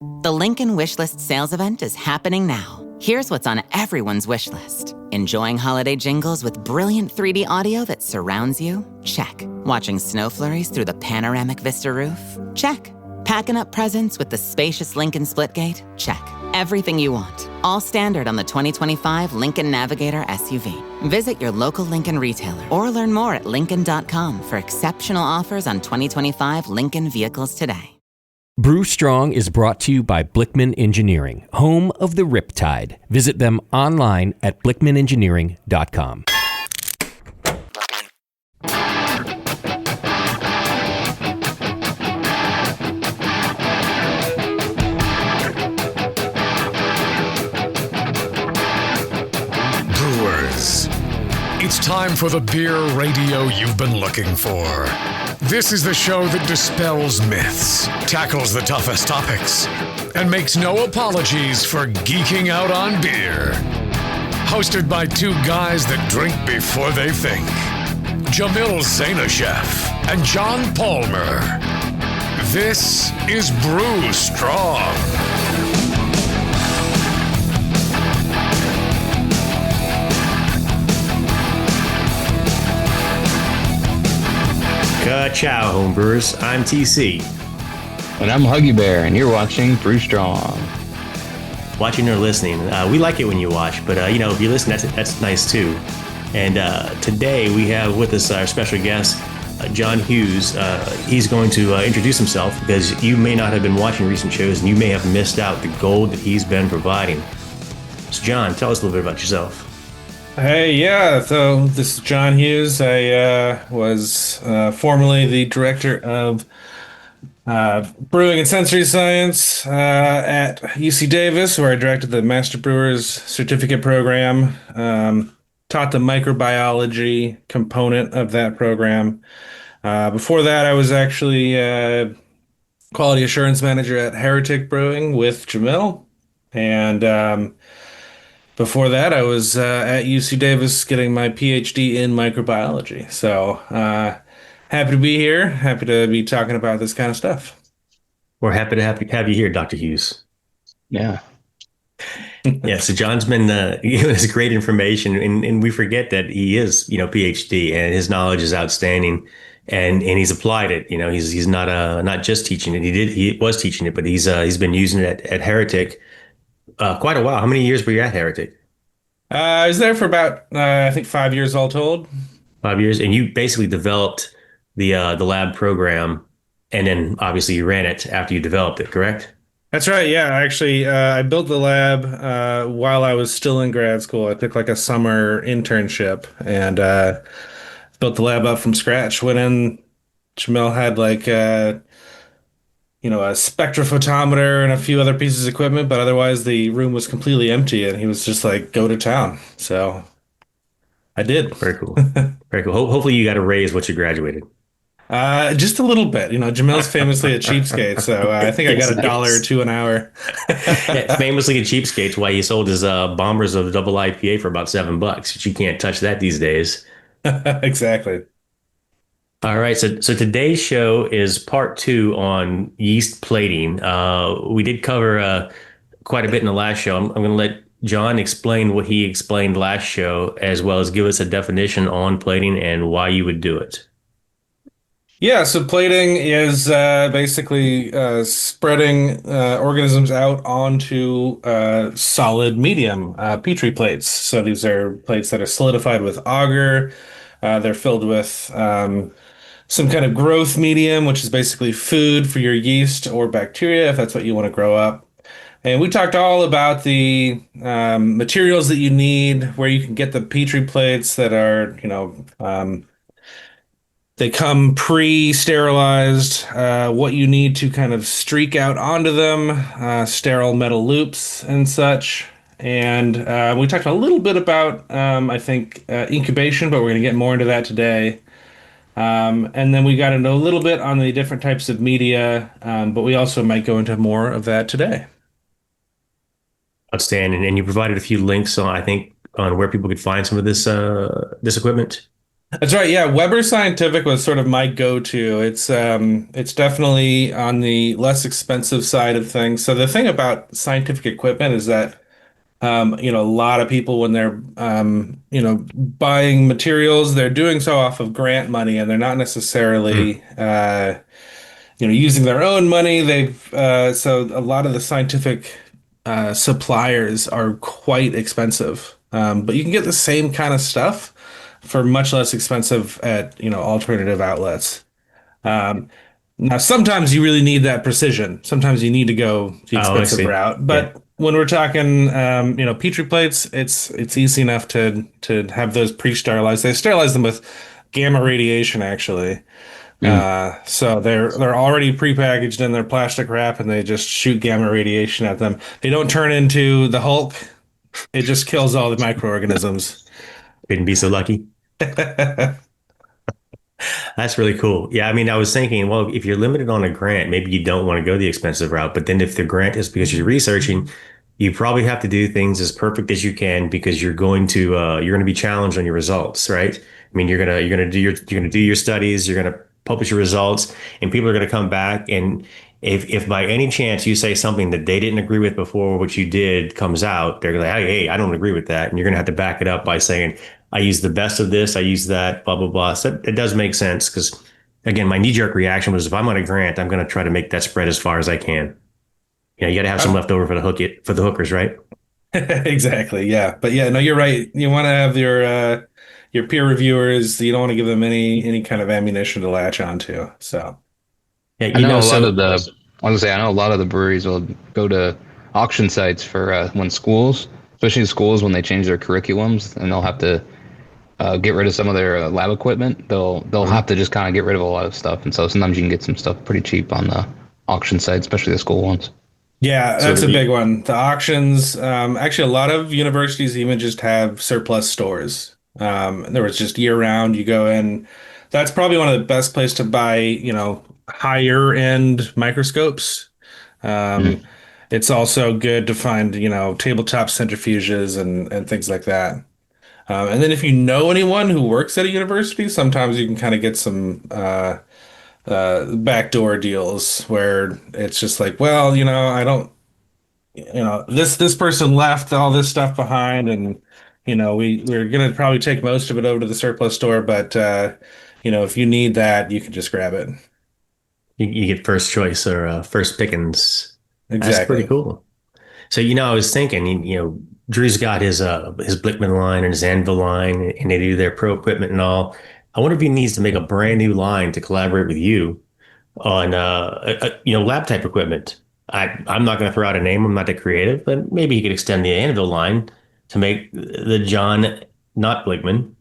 The Lincoln Wishlist sales event is happening now. Here's what's on everyone's wish list. Enjoying holiday jingles with brilliant 3D audio that surrounds you? Check. Watching snow flurries through the panoramic Vista roof? Check. Packing up presents with the spacious Lincoln Splitgate? Check. Everything you want. All standard on the 2025 Lincoln Navigator SUV. Visit your local Lincoln retailer or learn more at Lincoln.com for exceptional offers on 2025 Lincoln vehicles today. Brew Strong is brought to you by Blickman Engineering, home of the Riptide. Visit them online at blickmanengineering.com. Brewers, it's time for the beer radio you've been looking for. This is the show that dispels myths, tackles the toughest topics, and makes no apologies for geeking out on beer. Hosted by two guys that drink before they think, Jamil Zainasheff and John Palmer. This is Brew Strong. Ciao, homebrewers. I'm TC. And I'm Huggy Bear, and you're watching Brew Strong. Watching or listening. We like it when you watch, but if you listen, that's nice too. And today we have with us our special guest, John Hughes. He's going to introduce himself because you may not have been watching recent shows and you may have missed out the gold that he's been providing. So John, tell us a little bit about yourself. Hey, yeah, so this is John Hughes. I was formerly the director of Brewing and Sensory Science at UC Davis, where I directed the Master Brewers Certificate Program, taught the microbiology component of that program. Before that, I was actually Quality Assurance Manager at Heretic Brewing with Jamil, and before that, I was at UC Davis getting my PhD in microbiology. So happy to be here. Happy to be talking about this kind of stuff. We're happy to have you here, Dr. Hughes. Yeah. Yeah, so John's been giving us great information, and we forget that he is, PhD, and his knowledge is outstanding, and he's applied it. He's not just teaching it. He was teaching it, but he's been using it at Heretic. Quite a while. How many years were you at Heretic? I was there for about, I think, 5 years all told. 5 years, and you basically developed the lab program, and then obviously you ran it after you developed it, correct? That's right. Yeah, actually, I built the lab while I was still in grad school. I took like a summer internship and built the lab up from scratch. Went in, Jamil had like a spectrophotometer and a few other pieces of equipment, but otherwise the room was completely empty and he was just like, go to town. So I did. Very cool. Very cool. Hopefully you got a raise once you graduated. Just a little bit. Jamil's famously a cheapskate, so I think I got $1 or $2 an hour. Yeah, famously a cheapskate, why he sold his bombers of double IPA for about $7, but you can't touch that these days. Exactly. All right, so today's show is part 2 on yeast plating. We did cover quite a bit in the last show. I'm going to let John explain what he explained last show, as well as give us a definition on plating and why you would do it. Yeah, so plating is basically spreading organisms out onto solid medium Petri plates. So these are plates that are solidified with agar. They're filled with some kind of growth medium, which is basically food for your yeast or bacteria, if that's what you want to grow up. And we talked all about the materials that you need, where you can get the Petri plates that are, they come pre-sterilized, what you need to kind of streak out onto them, sterile metal loops and such. And we talked a little bit about, I think, incubation, but we're going to get more into that today. And then we got into a little bit on the different types of media, but we also might go into more of that today. Outstanding. And you provided a few links on, I think, on where people could find some of this equipment. That's right. Yeah, Weber Scientific was sort of my go-to. It's definitely on the less expensive side of things. So the thing about scientific equipment is that a lot of people when they're buying materials, they're doing so off of grant money and they're not Mm. necessarily using their own money. They've so a lot of the scientific suppliers are quite expensive. But you can get the same kind of stuff for much less expensive at alternative outlets. Um, Now, sometimes you really need that precision. Sometimes you need to go the Oh, I expensive see. route. Yeah. But when we're talking, Petri plates, it's easy enough to have those pre-sterilized. They sterilize them with gamma radiation, actually. Mm. So they're already prepackaged in their plastic wrap, and they just shoot gamma radiation at them. They don't turn into the Hulk. It just kills all the microorganisms. Couldn't be so lucky. That's really cool. Yeah, I mean, I was thinking, well, if you're limited on a grant, maybe you don't want to go the expensive route. But then if the grant is because you're researching, you probably have to do things as perfect as you can because you're going to be challenged on your results, right? I mean, you're gonna do your studies, you're gonna publish your results, and people are gonna come back and if by any chance you say something that they didn't agree with before, what you did comes out, they're like, hey, I don't agree with that. And you're going to have to back it up by saying, I use the best of this, I use that, blah, blah, blah. So it does make sense because, again, my knee jerk reaction was if I'm on a grant, I'm going to try to make that spread as far as I can. You got to have some left over for for the hookers, right? Exactly. Yeah. But yeah, no, you're right. You want to have your peer reviewers. You don't want to give them any kind of ammunition to latch onto. So Yeah, I know a lot of so the, I was gonna say, I know a lot of the breweries will go to auction sites for when schools, especially schools, when they change their curriculums and they'll have to get rid of some of their lab equipment. They'll have mhm. to just kind of get rid of a lot of stuff, and so sometimes you can get some stuff pretty cheap on the auction site, especially the school ones. yeah, So that's a big one. The auctions. Actually, a lot of universities even just have surplus stores. There was just year round. You go in. That's probably one of the best place to buy. Higher end microscopes. Um, Mm. it's also good to find tabletop centrifuges and things like that. And then if you know anyone who works at a university, sometimes you can kind of get some backdoor deals where it's just like, well, I don't, this person left all this stuff behind, and we're gonna probably take most of it over to the surplus store, but if you need that, you can just grab it. you get first choice or first pickings. That's pretty Exactly. cool. So, I was thinking, Drew's got his Blickman line and his Anvil line, and they do their pro equipment and all. I wonder if he needs to make a brand new line to collaborate with you on lab type equipment. I'm not going to throw out a name. I'm not that creative, but maybe he could extend the Anvil line to make the John, not Blickman,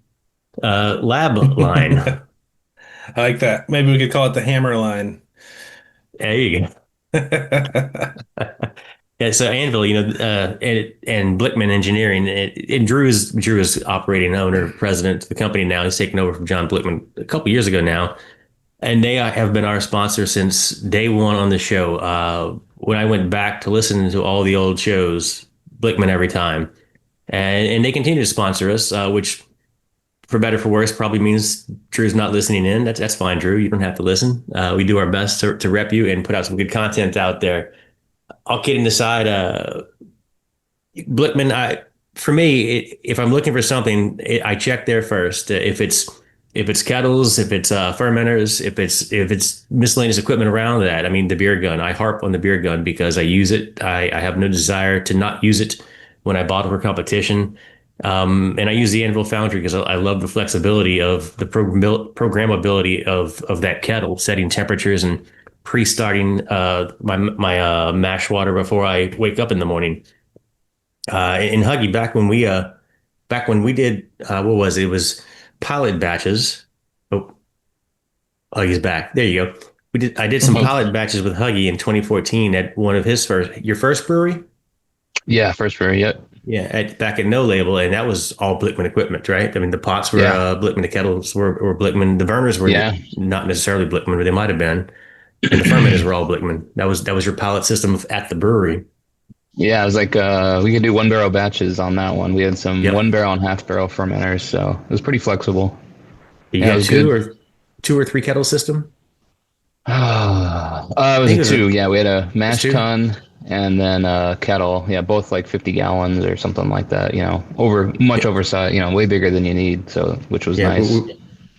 lab line. I like that. Maybe we could call it the hammer line. There you go. Yeah, so Anvil, and Blickman Engineering, and Drew is operating owner, president of the company now. He's taken over from John Blickman a couple years ago now, and they have been our sponsor since day one on the show. When I went back to listen to all the old shows, Blickman every time, and they continue to sponsor us, which for better for worse probably means Drew's not listening in. That's fine, Drew. You don't have to listen. We do our best to rep you and put out some good content out there. All kidding aside, Blickman, for me, if I'm looking for something, I check there first. If it's kettles, if it's fermenters, if it's miscellaneous equipment around that. I mean, the beer gun. I harp on the beer gun because I use it. I have no desire to not use it when I bottle for competition. And I use the Anvil Foundry because I love the flexibility of the programmability of that kettle, setting temperatures and pre-starting my mash water before I wake up in the morning. And Huggy, back when we did what was it? It was pilot batches. Oh, Huggy's back. There you go. I did some pilot batches with Huggy in 2014 at one of his your first brewery. Yeah, first brewery. Yep. Yeah, back at No Label, and that was all Blickman equipment, right? I mean, the pots were Yeah. Blickman, the kettles were Blickman, the burners were Yeah. not necessarily Blickman, but they might have been, and the fermenters were all Blickman. That was your pilot system at the brewery. Yeah, it was like we could do 1 barrel batches on that one. We had some Yep. 1 barrel and half barrel fermenters, so it was pretty flexible. You Yeah, it got was good. two or three kettle system? It I was think a two. Yeah, we had a it was mash two. tun and then a kettle. Yeah, both like 50 gallons or something like that. Over much Yeah, oversized. Way bigger than you need. So which was yeah. nice.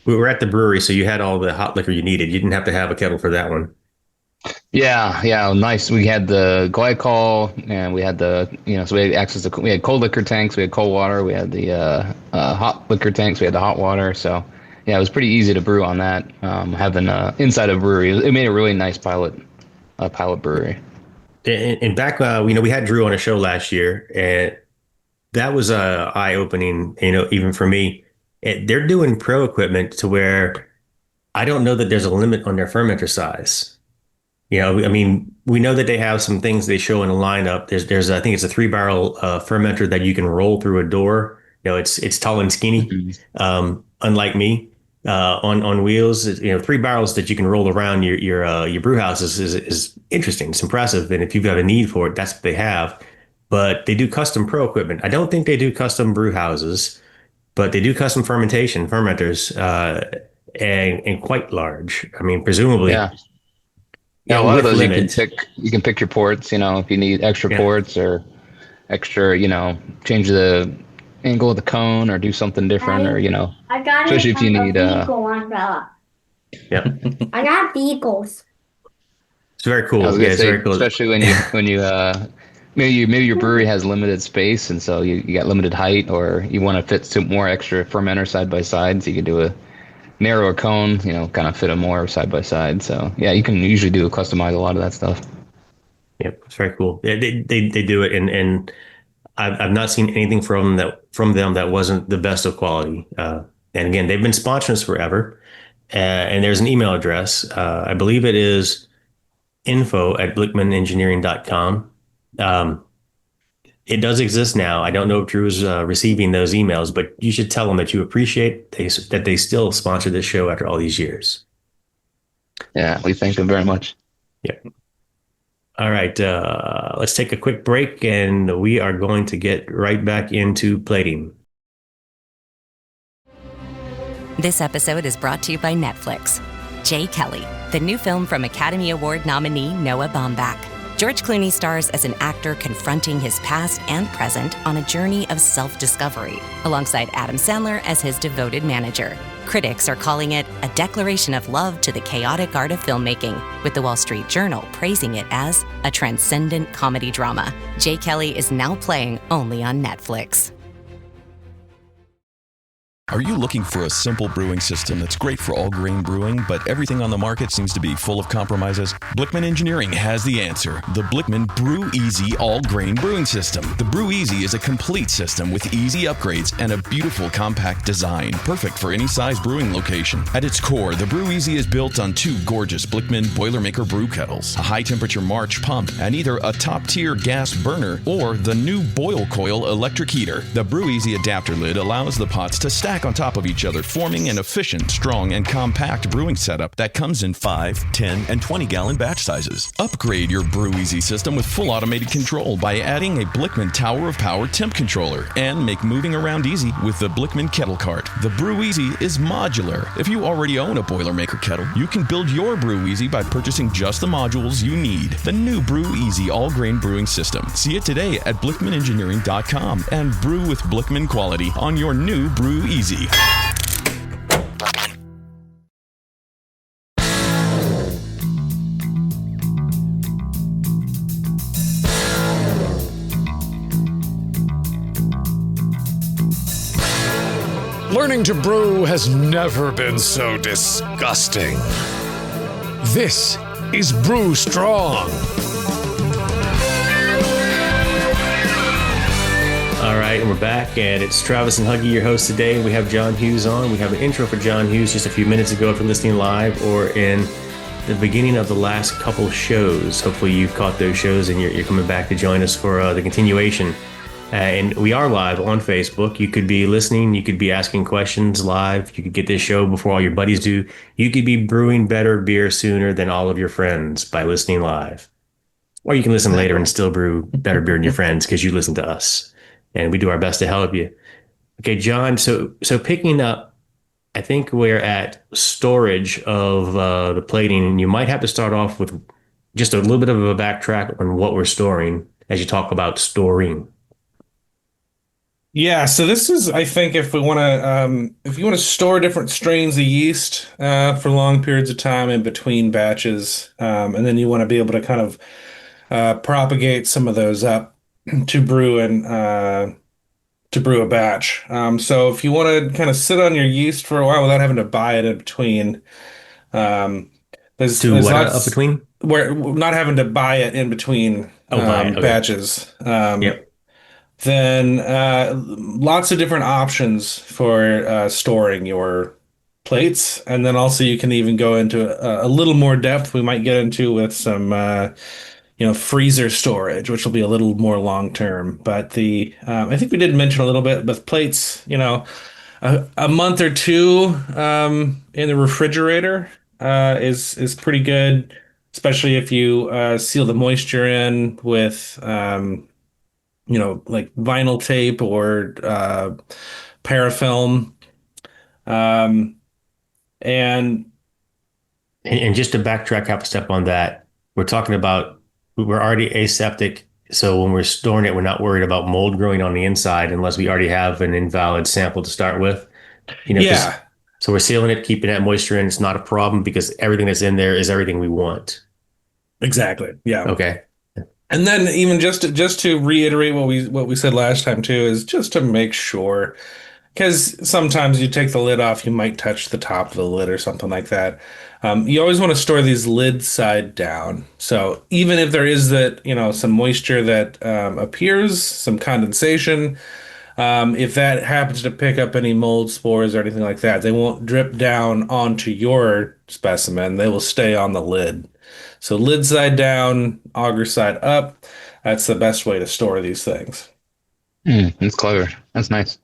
We were at the brewery, so you had all the hot liquor you needed. You didn't have to have a kettle for that one. Yeah, yeah, nice. We had the glycol, and we had so we had access to, we had cold liquor tanks, we had cold water, we had the hot liquor tanks, we had the hot water. So, yeah, it was pretty easy to brew on that. Having inside a brewery, it made a really nice pilot brewery. And back, we had Drew on a show last year, and that was eye opening. Even for me, they're doing pro equipment to where I don't know that there's a limit on their fermenter size. I mean, we know that they have some things they show in a lineup. There's I think it's a 3 barrel fermenter that you can roll through a door. It's tall and skinny, Mhm. unlike me, on wheels. 3 barrels that you can roll around your brew house is interesting. It's impressive, and if you've got a need for it, that's what they have. But they do custom pro equipment. I don't think they do custom brew houses, but they do custom fermenters, and quite large. I mean, presumably, Yeah, yeah. A lot of with those limit. you can pick your ports. If you need extra Yeah. ports or extra, change the angle of the cone or do something different, or I got it especially if you from a need vehicle umbrella. Yeah. I got vehicles. It's very I was cool. gonna Yeah, it's say, very cool. especially when you maybe your brewery has limited space, and so you got limited height, or you want to fit some more extra fermenter side by side, so you could do a narrower cone, kind of fit them more side by side. So yeah, you can usually customize a lot of that stuff. Yeah, it's very cool. Yeah, they do it, and I've not seen anything from them that wasn't the best of quality. And again, they've been sponsoring us forever. And there's an email address. I believe it is info@blickmanengineering.com. Um, it does exist now. I don't know if Drew is receiving those emails, but you should tell them that you appreciate that they still sponsor this show after all these years. Yeah, we thank them very much. Yeah. All right. Let's take a quick break, and we are going to get right back into plating. This episode is brought to you by Netflix. Jay Kelly, the new film from Academy Award nominee Noah Baumbach. George Clooney stars as an actor confronting his past and present on a journey of self-discovery, alongside Adam Sandler as his devoted manager. Critics are calling it a declaration of love to the chaotic art of filmmaking, with the Wall Street Journal praising it as a transcendent comedy drama. Jay Kelly is now playing only on Netflix. Are you looking for a simple brewing system that's great for all grain brewing, but everything on the market seems to be full of compromises? Blickman Engineering has the answer. The Blickman Brew Easy All Grain Brewing System. The Brew Easy is a complete system with easy upgrades and a beautiful compact design, perfect for any size brewing location. At its core, the Brew Easy is built on two gorgeous Blickman Boilermaker brew kettles, a high temperature March pump, and either a top tier gas burner or the new Boil Coil electric heater. The Brew Easy adapter lid allows the pots to stack on top of each other, forming an efficient, strong, and compact brewing setup that comes in 5, 10, and 20-gallon batch sizes. Upgrade your Brew Easy system with full automated control by adding a Blickman Tower of Power temp controller, and make moving around easy with the Blickman Kettle Cart. The Brew Easy is modular. If you already own a Boilermaker kettle, you can build your Brew Easy by purchasing just the modules you need. The new Brew Easy all-grain brewing system. See it today at blickmanengineering.com and brew with Blickman quality on your new Brew Easy. Learning to brew has never been so disgusting. This is Brew Strong. All right, and we're back, and it's Travis and Huggy, your hosts today. We have John Hughes on. We have an intro for John Hughes just a few minutes ago if you're listening live or in the beginning of the last couple shows. Hopefully you've caught those shows and you're coming back to join us for the continuation. And we are live on Facebook. You could be listening. You could be asking questions live. You could get this show before all your buddies do. You could be brewing better beer sooner than all of your friends by listening live. Or you can listen later and still brew better beer than your friends because you listen to us. And we do our best to help you. Okay, John, so picking up, I think we're at storage of the plating, and you might have to start off with just a little bit of a backtrack on what we're storing as you talk about storing. Yeah, so this is, I think, if you want to store different strains of yeast for long periods of time in between batches, and then you want to be able to kind of propagate some of those up to brew a batch. So if you want to kind of sit on your yeast for a while without having to buy it in between, um, To there's what up lots between? where not having to buy it in between Oh, buy it. Okay. batches. Yep. Then lots of different options for storing your plates, and then also you can even go into a little more depth. We might get into with some freezer storage, which will be a little more long term. But the I think we did mention a little bit with plates. A month or two in the refrigerator is pretty good, especially if you seal the moisture in with like vinyl tape or parafilm. Um, and And just to backtrack half a step on that, we're talking about we're already aseptic. So when we're storing it, we're not worried about mold growing on the inside unless we already have an invalid sample to start with. Because yeah, so we're sealing it, keeping that moisture in. It's not a problem because everything that's in there is everything we want. exactly. Yeah. Okay. And then even just to reiterate what we said last time too is just to make sure, because sometimes you take the lid off, you might touch the top of the lid or something like that. You always want to store these lid side down. So even if there is some moisture that appears, some condensation, if that happens to pick up any mold spores or anything like that, they won't drip down onto your specimen. They will stay on the lid. So lid side down, auger side up. That's the best way to store these things. That's clever. That's nice.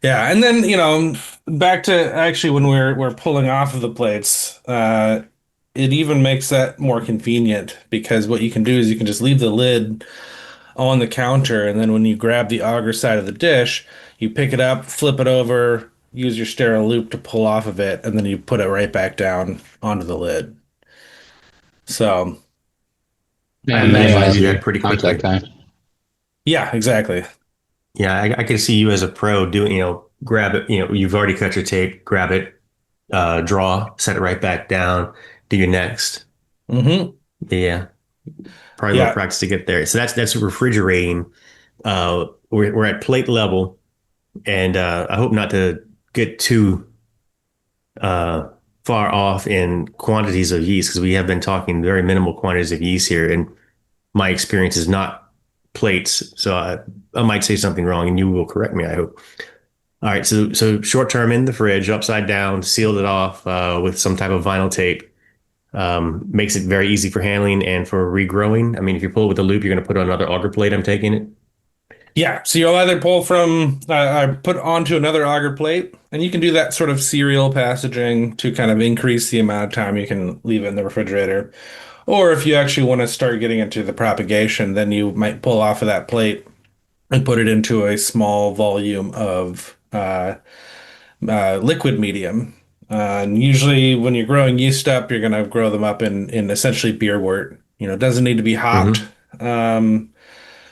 Yeah, and then back to actually when we're pulling off of the plates, it even makes that more convenient because what you can do is you can just leave the lid on the counter, and then when you grab the auger side of the dish, you pick it up, flip it over, use your sterile loop to pull off of it, and then you put it right back down onto the lid. So, Yeah, I and imagine you then do that pretty quickly. contact time. yeah, exactly. Yeah, I can see you as a pro doing, grab it, you've already cut your tape, grab it, draw, set it right back down, do your next. Hmm. Yeah, probably a little Yeah. practice to get there. So that's refrigerating. We're at plate level, and I hope not to get too uh, far off in quantities of yeast because we have been talking very minimal quantities of yeast here, and my experience is not plates. So I might say something wrong, and you will correct me, I hope. All right, so short term in the fridge, upside down, sealed it off with some type of vinyl tape. Makes it very easy for handling and for regrowing. I mean, if you pull it with a loop, you're going to put on another auger plate. I'm taking it. Yeah, so you'll either pull from, put onto another auger plate, and you can do that sort of serial passaging to kind of increase the amount of time you can leave it in the refrigerator. Or if you actually want to start getting into the propagation, then you might pull off of that plate and put it into a small volume of liquid medium. And usually, when you're growing yeast up, you're going to grow them up in essentially beer wort. It doesn't need to be hopped. Mm-hmm.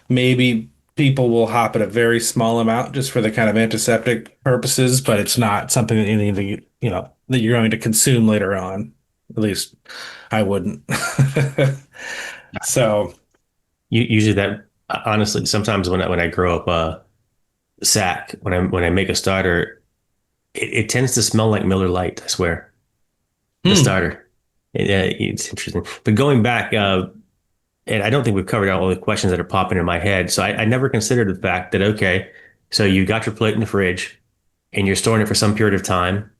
Maybe people will hop at a very small amount just for the kind of antiseptic purposes, but it's not something that you need to, that you're going to consume later on. At least I wouldn't. So, Usually that honestly, sometimes when I grow up sack when I make a starter, it tends to smell like Miller Lite. I swear, the starter. It's interesting. But going back, and I don't think we've covered all the questions that are popping in my head. So I never considered the fact that, okay, so you got your plate in the fridge and you're storing it for some period of time.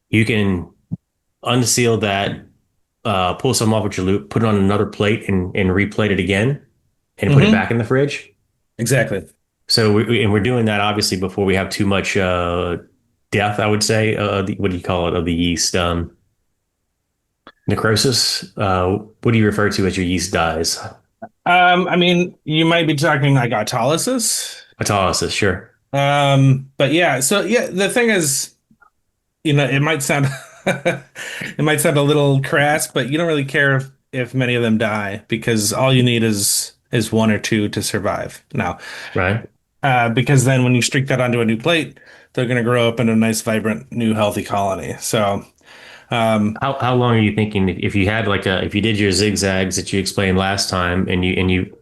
You can unseal that, pull some off with your loop, put it on another plate and replate it again and put it back in the fridge. exactly. So we're doing that obviously before we have too much death, I would say. What do you call it? Of the yeast necrosis. What do you refer to as your yeast dies? I mean, you might be talking like autolysis. Autolysis, sure. But yeah, so yeah, the thing is, it might sound it might sound a little crass, but you don't really care if many of them die because all you need is one or two to survive. Now, Right. because then when you streak that onto a new plate, they're going to grow up in a nice, vibrant, new, healthy colony. So, How long are you thinking if you had like if you did your zigzags that you explained last time and you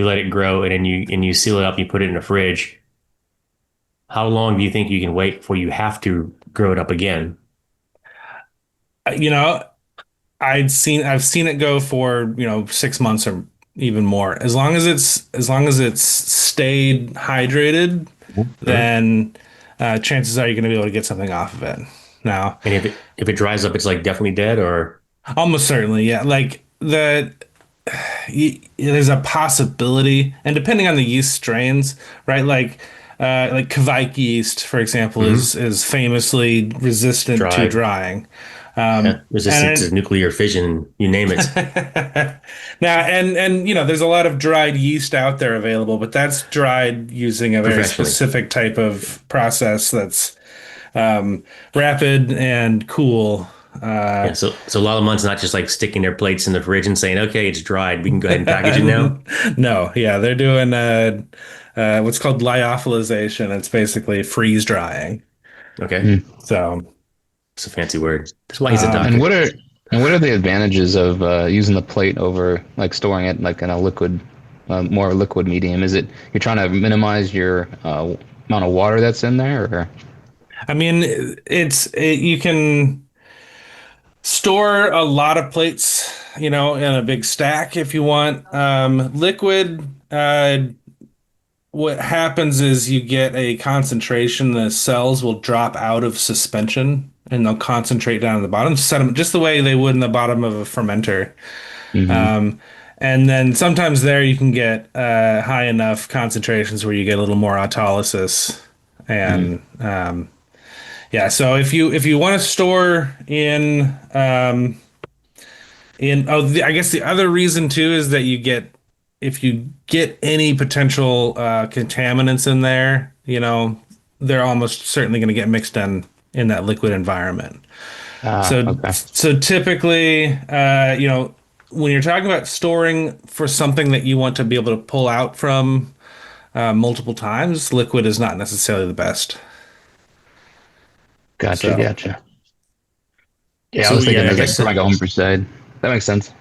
let it grow and then you seal it up, you put it in a fridge, how long do you think you can wait before you have to grow it up again? you know, I've seen it go for, 6 months or even more. As long as it's stayed hydrated, Sure. then chances are you're going to be able to get something off of it. Now, And if it dries up, it's like definitely dead or almost certainly, yeah. Like there's a possibility, and depending on the yeast strains, right? Like Kveik yeast, for example, Mhm. is famously resistant to dry, drying. yeah, resistant And to nuclear fission, you name it. now, and there's a lot of dried yeast out there available, but that's dried using a very Professionally. specific type of process that's rapid and cool. Yeah, so a lot of months not just like sticking their plates in the fridge and saying, okay, it's dried. We can go ahead and package it now. No, yeah, they're doing what's called lyophilization. It's basically freeze drying. Okay. Hmm. So, It's a fancy word. That's why he's a um, And doctor. what are the advantages of using the plate over like storing it like in a more liquid medium? Is it you're trying to minimize your amount of water that's in there, or? I mean, you can store a lot of plates, in a big stack if you want. Liquid, what happens is you get a concentration, the cells will drop out of suspension and they'll concentrate down at the bottom, sediment, just the way they would in the bottom of a fermenter. Hmm. Um, and then sometimes there you can get high enough concentrations where you get a little more autolysis. And yeah, so if you want to store I guess the other reason too is that if you get any potential contaminants in there, they're almost certainly going to get mixed in that liquid environment. Ah, So okay. so typically, when you're talking about storing for something that you want to be able to pull out from multiple times, liquid is not necessarily the best. Gotcha, So gotcha. Yeah, I So was thinking yeah, I like guess for like a home crusade. That makes sense.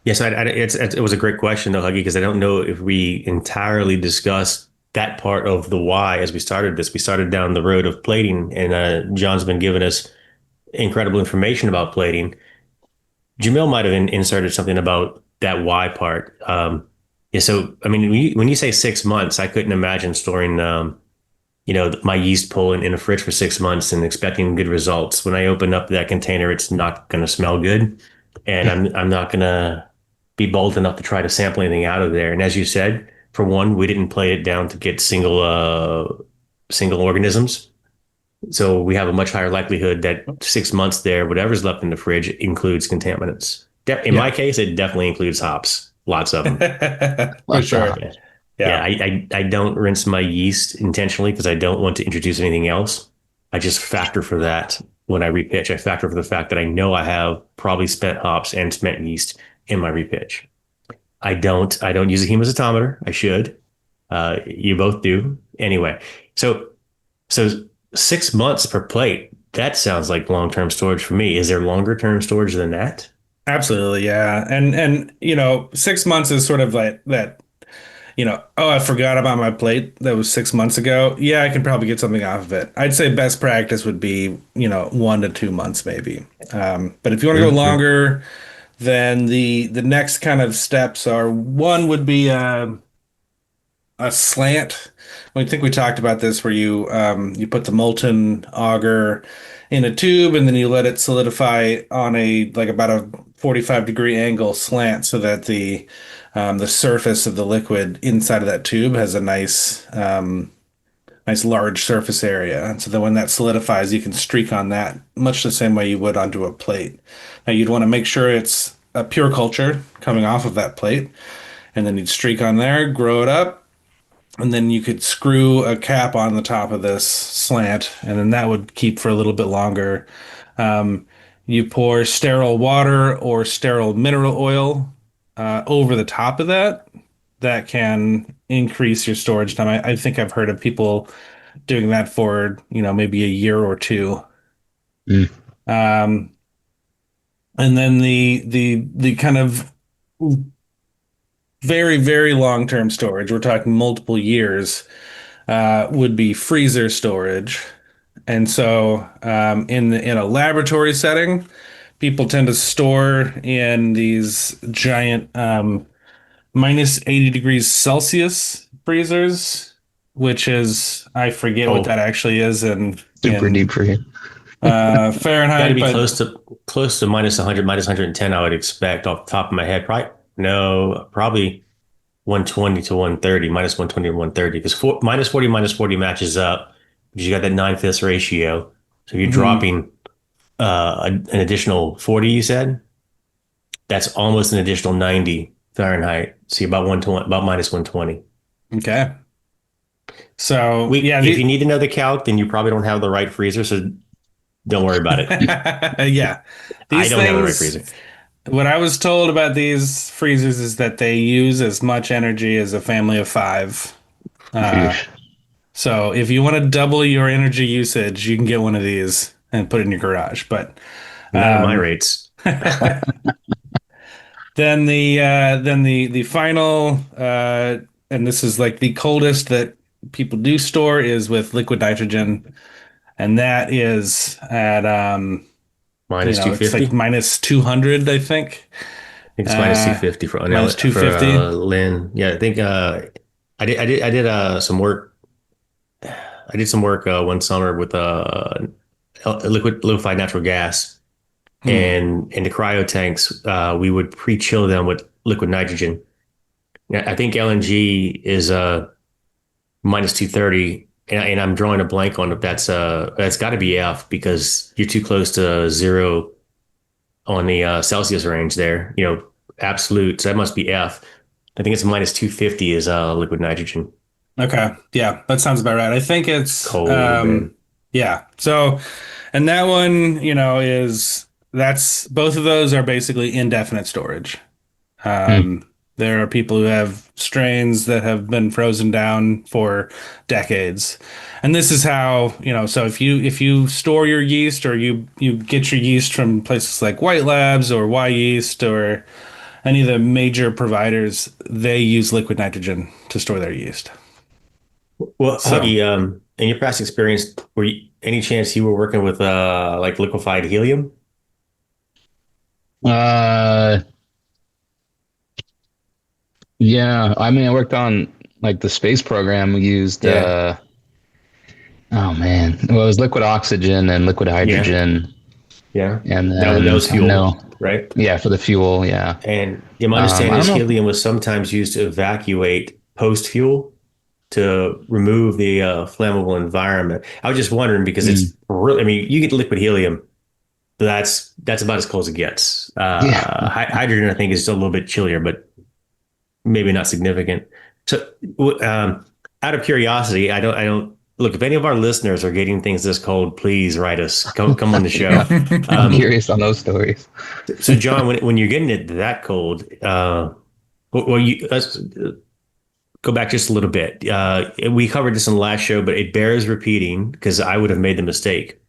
yes, it was a great question though, Huggy, because I don't know if we entirely discussed that part of the why as we started this. We started down the road of plating, and John's been giving us incredible information about plating. Jamil might have inserted something about that why part. Yeah, so I mean, when you say 6 months, I couldn't imagine storing, my yeast pull in a fridge for 6 months and expecting good results. When I open up that container, it's not going to smell good, and I'm not going to be bold enough to try to sample anything out of there. And as you said, for one, we didn't plate it down to get single organisms. So we have a much higher likelihood that 6 months there, whatever's left in the fridge includes contaminants. In my yeah, case, it definitely includes hops, lots of them. for Lots of sure. Yeah, yeah. Yeah. I don't rinse my yeast intentionally because I don't want to introduce anything else. I just factor for that when I repitch. I factor for the fact that I know I have probably spent hops and spent yeast in my repitch. I don't use a hemocytometer. I should. You both do. Anyway, so 6 months per plate. That sounds like long-term storage for me. Is there longer-term storage than that? Absolutely, yeah. And 6 months is sort of like that, oh, I forgot about my plate that was 6 months ago. Yeah, I can probably get something off of it. I'd say best practice would be, 1 to 2 months maybe. But if you want to go Sure, sure. longer, then the next kind of steps are one would be a slant. I think we talked about this where you put the molten agar in a tube and then you let it solidify on a like about a 45-degree angle slant so that the surface of the liquid inside of that tube has a nice large surface area. And so then when that solidifies, you can streak on that much the same way you would onto a plate. Now you'd want to make sure it's a pure culture coming off of that plate, and then you'd streak on there, grow it up, And then you could screw a cap on the top of this slant, and then that would keep for a little bit longer. Um, you pour sterile water or sterile mineral oil over the top of that. That can increase your storage time. I think I've heard of people doing that for, maybe a year or two. Mm. Um, and then the kind of very, very long-term storage, we're talking multiple years, would be freezer storage. And so, in a laboratory setting, people tend to store in these giant minus 80 degrees Celsius freezers, which is, I forget what Oh, that actually is Super in deep freeze. got to Fahrenheit, be but close to minus 100, minus 110. I would expect off the top of my head. Probably 120 to 130, minus 120 to 130, because minus 40, minus 40 matches up because you got that 9/5 ratio. So if you're mhm. dropping an additional 40, you said that's almost an additional 90 Fahrenheit. So you're about 120, about minus 120. Okay. So yeah, If you need to know the calc, then you probably don't have the right freezer. So don't worry about it. yeah, I these don't have the right things. freezer. What I was told about these freezers is that they use as much energy as a family of five. Uh, Sheesh. so if you want to double your energy usage, you can get one of these and put it in your garage. But Not at my um, rates. then the final and this is like the coldest that people do store is with liquid nitrogen, and that is at Minus it's like 250. minus 200, I think. I think it's minus Uh, 250 for minus for 250. Lynn. Yeah, I think I did some work. I did some work one summer with liquefied natural gas, Hmm. and in the cryo tanks, we would pre-chill them with liquid nitrogen. Yeah, I think LNG is minus 230, and I'm drawing a blank on if that's got to be F because you're too close to zero on the Celsius range there. Absolute. So that must be F. I think it's minus 250 is liquid nitrogen. Okay. Yeah, that sounds about right. I think it's Cold, man. yeah. So, and that one, that's both of those are basically indefinite storage. Mm. There are people who have strains that have been frozen down for decades. And this is how, so if you store your yeast, or you get your yeast from places like White Labs or Y Yeast or any of the major providers, they use liquid nitrogen to store their yeast. Well, So, Huggy, in your past experience, any chance you were working with like liquefied helium? Uh, yeah. I mean, I worked on like the space program. We used Yeah, oh man, well, it was liquid oxygen and liquid yeah, hydrogen, yeah. and That then was I fuel, know, right? yeah, for the fuel, yeah. And yeah, my understanding I don't is know. helium was sometimes used to evacuate post fuel to remove the flammable environment. I was just wondering because Mm, it's really, I mean, you get liquid helium, but that's about as cold as it gets. yeah. Hydrogen, I think, is a little bit chillier, but maybe not significant. So, out of curiosity, I don't look. If any of our listeners are getting things this cold, please write us. Come on the show. Yeah. I'm curious on those stories. So, John, when you're getting it that cold, let's go back just a little bit. We covered this in the last show, but it bears repeating because I would have made the mistake.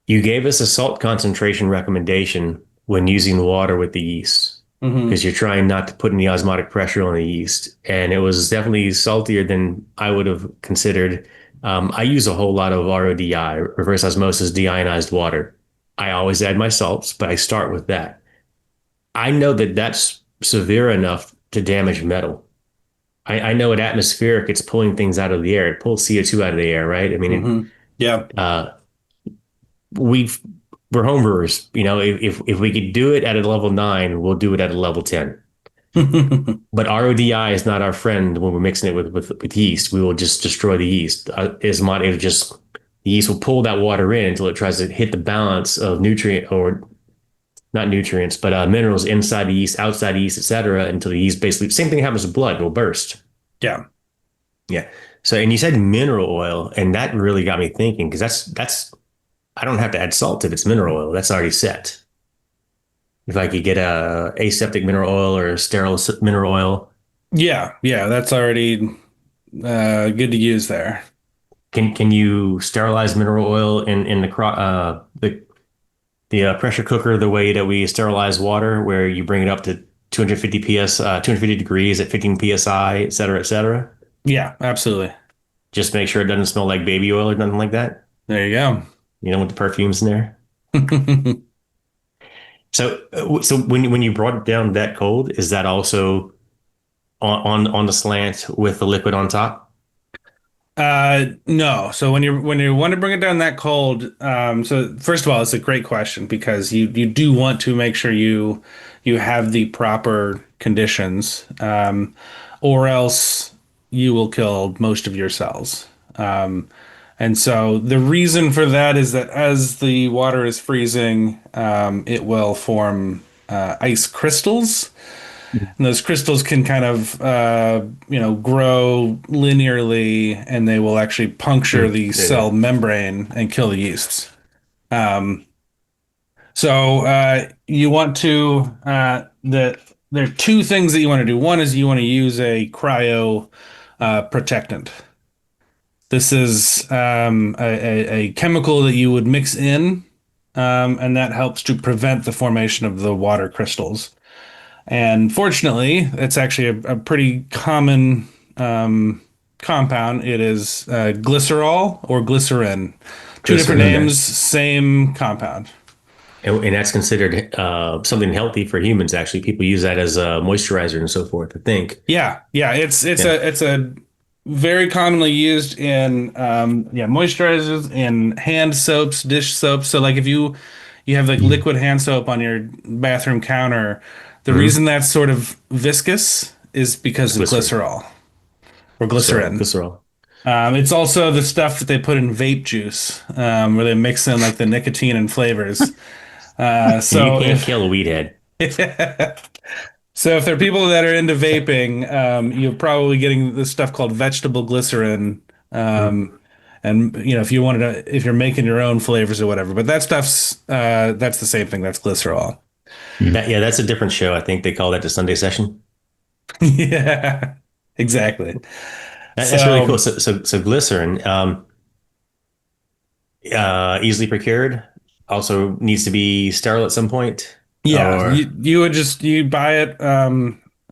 You gave us a salt concentration recommendation when using water with the yeast mhm. because you're trying not to put any osmotic pressure on the yeast. And it was definitely saltier than I would have considered. I use a whole lot of RODI, reverse osmosis deionized water. I always add my salts, but I start with that. I know that that's severe enough to damage metal. I know at atmospheric, it's pulling things out of the air. It pulls CO2 out of the air, right? I mean, Mhm. Yeah. uh, we've we're home brewers. If we could do it at a level 9, we'll do it at a level 10. But RODI is not our friend when we're mixing it with yeast. We will just destroy the yeast. It'll just the yeast will pull that water in until it tries to hit the balance of nutrient or not nutrients, but minerals inside the yeast, outside the yeast, etc. Until the yeast basically same thing happens with blood. It will burst. Yeah. Yeah. So, and you said mineral oil, and that really got me thinking because that's I don't have to add salt if it's mineral oil. That's already set. If I could get a aseptic mineral oil or a sterile mineral oil, Yeah, that's already good to use there. can you sterilize mineral oil in the pressure cooker the way that we sterilize water, where you bring it up to 250 degrees at 15 psi, et cetera, et cetera? Yeah, absolutely. Just make sure it doesn't smell like baby oil or nothing like that. There you go. You don't want the perfumes in there. So when you brought it down that cold, is that also on the slant with the liquid on top? No. So when you want to bring it down that cold, so first of all, it's a great question because you do want to make sure you have the proper conditions, or else you will kill most of your cells. And so the reason for that is that as the water is freezing, it will form ice crystals. And those crystals can kind of, grow linearly, and they will actually puncture the cell membrane and kill the yeasts. So you want to there are two things that you want to do. One is you want to use a cryo protectant. This is a chemical that you would mix in, and that helps to prevent the formation of the water crystals. And fortunately, it's actually a pretty common compound. It is glycerol or glycerin. Two different names, same compound. And that's considered something healthy for humans. Actually, people use that as a moisturizer and so forth, I think. Yeah. It's a very commonly used in moisturizers, in hand soaps, dish soaps. So like if you have like liquid hand soap on your bathroom counter, the reason that's sort of viscous is because of glycerol or glycerin. Glycerol. It's also the stuff that they put in vape juice, where they mix in like the nicotine and flavors. So you can't kill a weed head. So if there are people that are into vaping, you're probably getting this stuff called vegetable glycerin. And if you're making your own flavors or whatever, but that stuff's that's the same thing. That's glycerol. That's a different show. I think they call that the Sunday Session. Yeah, exactly. That's really cool. So glycerin, easily procured, also needs to be sterile at some point. Yeah, you buy it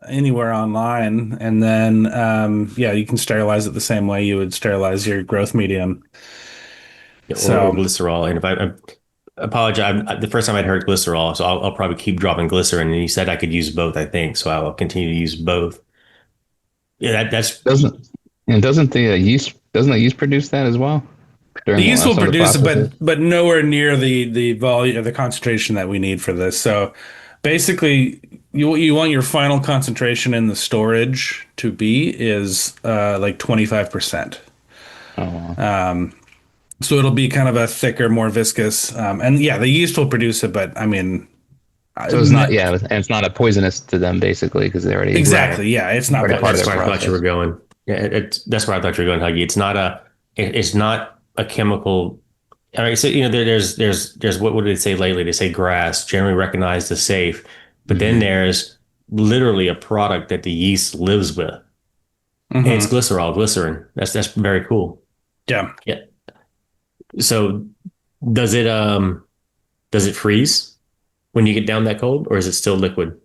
anywhere online, and then you can sterilize it the same way you would sterilize your growth medium. Or glycerol. And if I apologize, the first time I'd heard glycerol, so I'll probably keep dropping glycerin. And you said I could use both, I think, so I'll continue to use both. Yeah, that's doesn't the yeast produce that as well? The yeast will produce it, but nowhere near the volume, the concentration that we need for this. So basically, you want your final concentration in the storage to be is like 25%. Oh, wow. So it'll be kind of a thicker, more viscous, and the yeast will produce it. But I mean, so it's not, and it's not a poisonous to them basically because they already exactly, it's not part of the process. I thought you were going. Yeah, that's where I thought you were going, Huggy. It's not a chemical. All right, so there's what did they say lately? They say grass generally recognized as safe, but then there's literally a product that the yeast lives with. And it's glycerin. That's very cool. Yeah. So does it freeze when you get down that cold, or is it still liquid?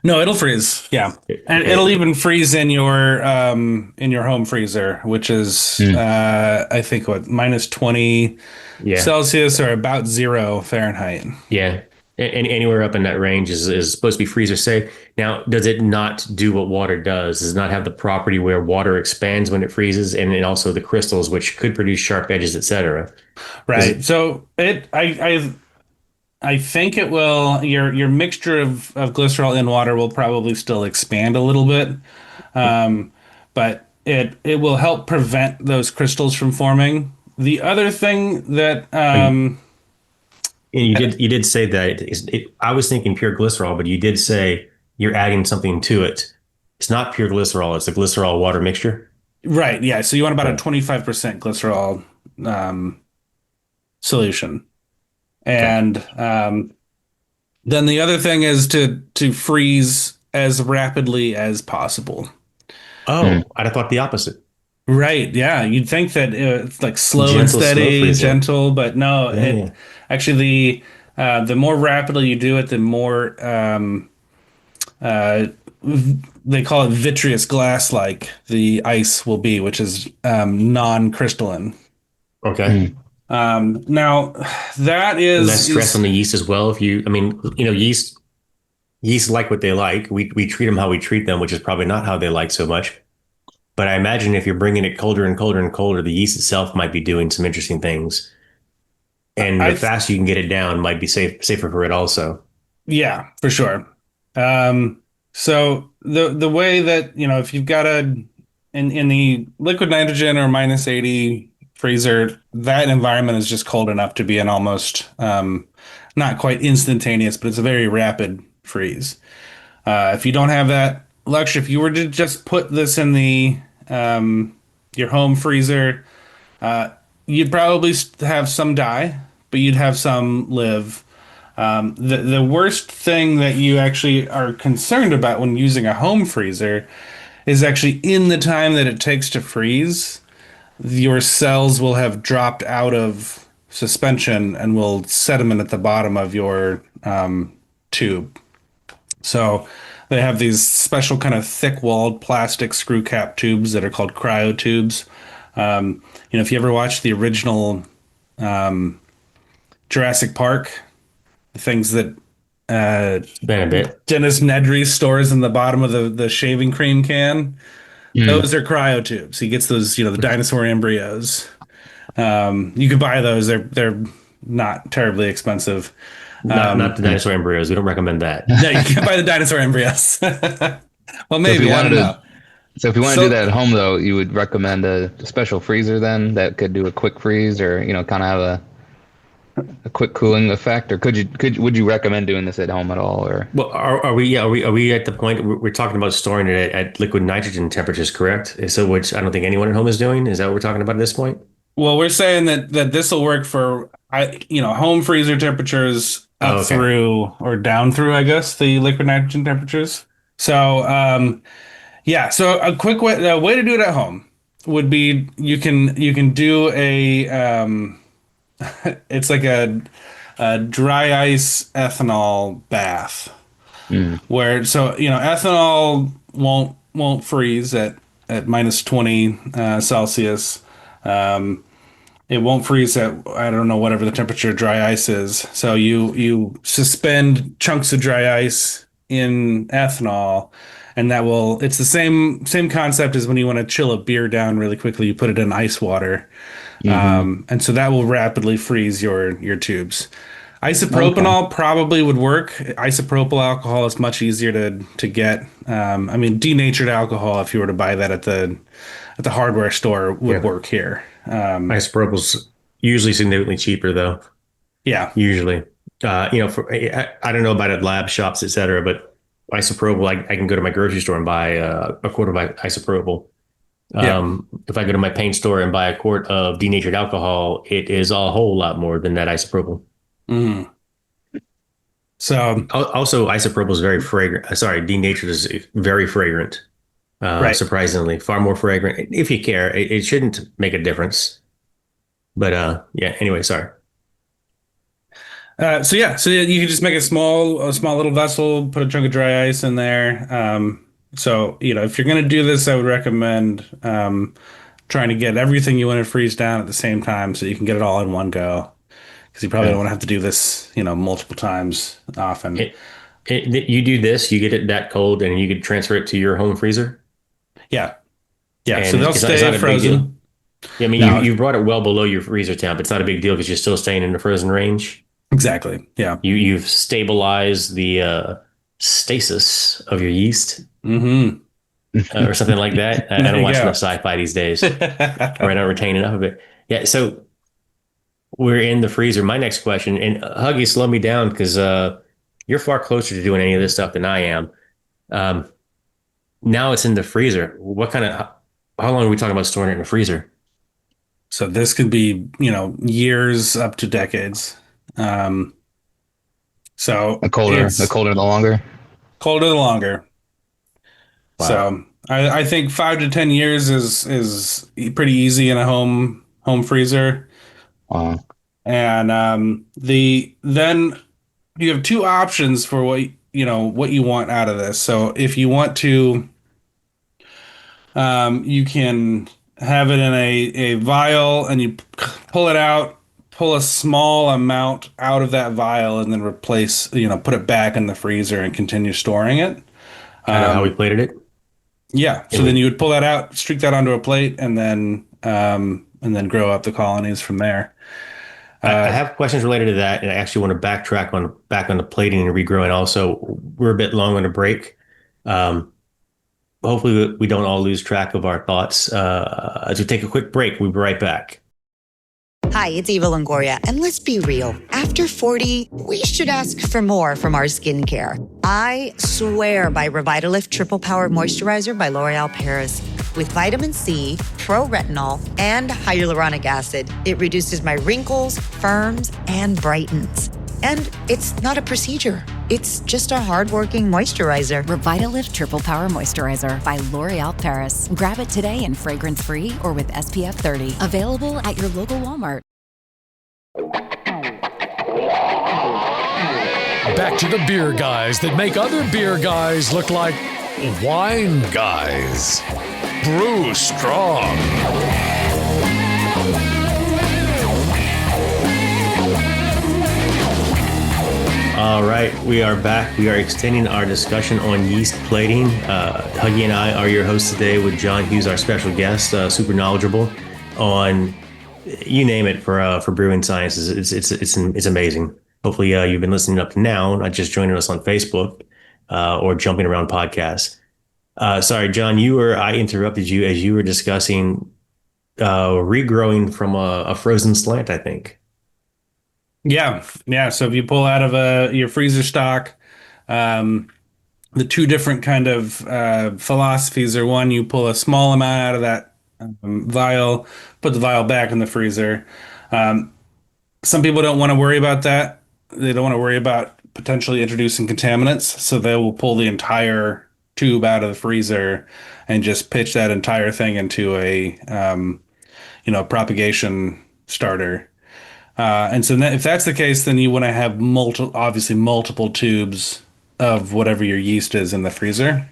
No, it'll freeze. Yeah, and it'll even freeze in your home freezer, which is I think minus 20 Celsius or about 0 Fahrenheit. Yeah, and anywhere up in that range is supposed to be freezer safe. Now, does it not do what water does? Does it not have the property where water expands when it freezes, and then also the crystals, which could produce sharp edges, etc. Right. So I think it will. Your mixture of glycerol in water will probably still expand a little bit, but it will help prevent those crystals from forming. The other thing that and you did say that I was thinking pure glycerol, but you did say you're adding something to it. It's not pure glycerol; it's a glycerol water mixture. Right. Yeah. So you want about a Okay. 25% glycerol solution. Okay. And then the other thing is to freeze as rapidly as possible. Mm. Oh, I'd have thought the opposite. Right. Yeah. You'd think that it's like slow and Gentle, slow steady, freezing. gentle, but no, Yeah, it yeah. actually the more rapidly you do it, the more uh, they call it vitreous glass like the ice will be, which is non-crystalline. Okay. Mm. Now that Less stress on is the yeast as well. If you, I mean, yeast like what they like. We treat them how we treat them, which is probably not how they like so much. But I imagine if you're bringing it colder and colder and colder, the yeast itself might be doing some interesting things. And the I faster you can get it down might be safer for it also. Yeah, for sure. So the way that, if you've got in the liquid nitrogen or -80 freezer, that environment is just cold enough to be an almost not quite instantaneous, but it's a very rapid freeze. If you don't have that luxury, if you were to just put this in the your home freezer, you'd probably have some die, but you'd have some live. The worst thing that you actually are concerned about when using a home freezer is actually in the time that it takes to freeze, your cells will have dropped out of suspension and will sediment at the bottom of your tube. So they have these special kind of thick-walled plastic screw cap tubes that are called cryo tubes. If you ever watched the original Jurassic Park, the things that It's been a bit. Dennis Nedry stores in the bottom of the shaving cream can. Mm. Those are cryo tubes. He gets those, the dinosaur embryos. You can buy those. They're not terribly expensive. Not the dinosaur embryos. We don't recommend that. No, you can buy the dinosaur embryos. Well, So if you maybe I wanted don't to, know. so if you want to So do that at home, though, you would recommend a special freezer then that could do a quick freeze, or kind of have a quick cooling effect, or would you recommend doing this at home at all, or? Well, are we? Yeah, are we at the point we're talking about storing it at liquid nitrogen temperatures? Correct. So, which I don't think anyone at home is doing. Is that what we're talking about at this point? Well, we're saying that this will work for home freezer temperatures up Oh, okay. through or down through, I guess, the liquid nitrogen temperatures. So, yeah. So a way to do it at home would be you can do a it's like a dry ice ethanol bath Mm. where ethanol won't freeze at -20 Celsius. Um, it won't freeze at, I don't know, whatever the temperature of dry ice is. So you suspend chunks of dry ice in ethanol, and it's the same concept as when you want to chill a beer down really quickly, you put it in ice water. Hmm. And so that will rapidly freeze your tubes. Okay. Isopropanol probably would work. Isopropyl alcohol is much easier to get. I mean, denatured alcohol, if you were to buy that at the hardware store, would Yeah. work here. Isopropyl's usually significantly cheaper, though. Yeah, Usually, I don't know about at lab shops, et cetera, but isopropyl, I can go to my grocery store and buy a quart of isopropyl. yeah. If I go to my paint store and buy a quart of denatured alcohol, it is a whole lot more than that isopropyl. Mm. So Also, isopropyl is very fragrant. Sorry, denatured is very fragrant. right. Surprisingly, far more fragrant. If you care, it shouldn't make a difference. But yeah. Anyway, sorry. So you can just make a small little vessel, put a chunk of dry ice in there. So if you're gonna do this, I would recommend trying to get everything you want to freeze down at the same time, so you can get it all in one go. Because you probably Yeah. don't want to have to do this, multiple times often. You do this, you get it that cold, and you could transfer it to your home freezer, Yeah, yeah. So and they'll it's stay not a big deal. frozen. Yeah, I mean, No, you brought it well below your freezer temp. It's not a big deal because you're still staying in the frozen range. exactly. Yeah. You've stabilized the stasis of your yeast Mm-hmm. or something like that. I There don't you watch go. enough sci-fi these days, or I don't retain enough of it. Yeah, so we're in the freezer. My next question, and Huggy, slow me down because you're far closer to doing any of this stuff than I am. Um, Now it's in the freezer. What kind of How long are we talking about storing it in the freezer? So this could be, years up to decades. Um, so The it's colder, the longer. colder the longer. Wow. So I think 5 to 10 years is pretty easy in a home freezer. Uh, And then you have two options for what you want out of this. So if you want to, you can have it in a vial and you pull it out, pull a small amount out of that vial, and then put it back in the freezer and continue storing it. Kind of how we Um, plated it. yeah. So And then we, you would pull that out, streak that onto a plate, and then grow up the colonies from there. I Uh, have questions related to that, and I actually want to backtrack on back on the plating and regrowing. Also, we're a bit long on a break. Um, Hopefully, we don't all lose track of our thoughts. As we take a quick break, we'll be right back. Hi, it's Eva Longoria, and let's be real. After 40, we should ask for more from our skincare. I swear by Revitalift Triple Power Moisturizer by L'Oreal Paris. With vitamin C, pro-retinol, and hyaluronic acid, it reduces my wrinkles, firms, and brightens. And it's not a procedure. It's just a hardworking moisturizer. Revitalift Triple Power Moisturizer by L'Oreal Paris. Grab it today in fragrance-free or with SPF 30. Available at your local Walmart. Back to the beer guys that make other beer guys look like wine guys. Brew Strong. All right, we are back. We are extending our discussion on yeast plating. Huggy and I are your hosts today with John Hughes, our special guest, super knowledgeable on you name it for brewing sciences. It's amazing. Hopefully, you've been listening up to now, not just joining us on Facebook or jumping around podcasts. Sorry, John, I interrupted you as you were discussing regrowing from a frozen slant, I think. Yeah, yeah. So if you pull out of your freezer stock, um, the two different kind of philosophies are: one, you pull a small amount out of that vial, put the vial back in the freezer. Um, some people don't want to worry about that. They don't want to worry about potentially introducing contaminants, so they will pull the entire tube out of the freezer and just pitch that entire thing into a propagation starter. And so if that's the case, then you want to have multiple tubes of whatever your yeast is in the freezer.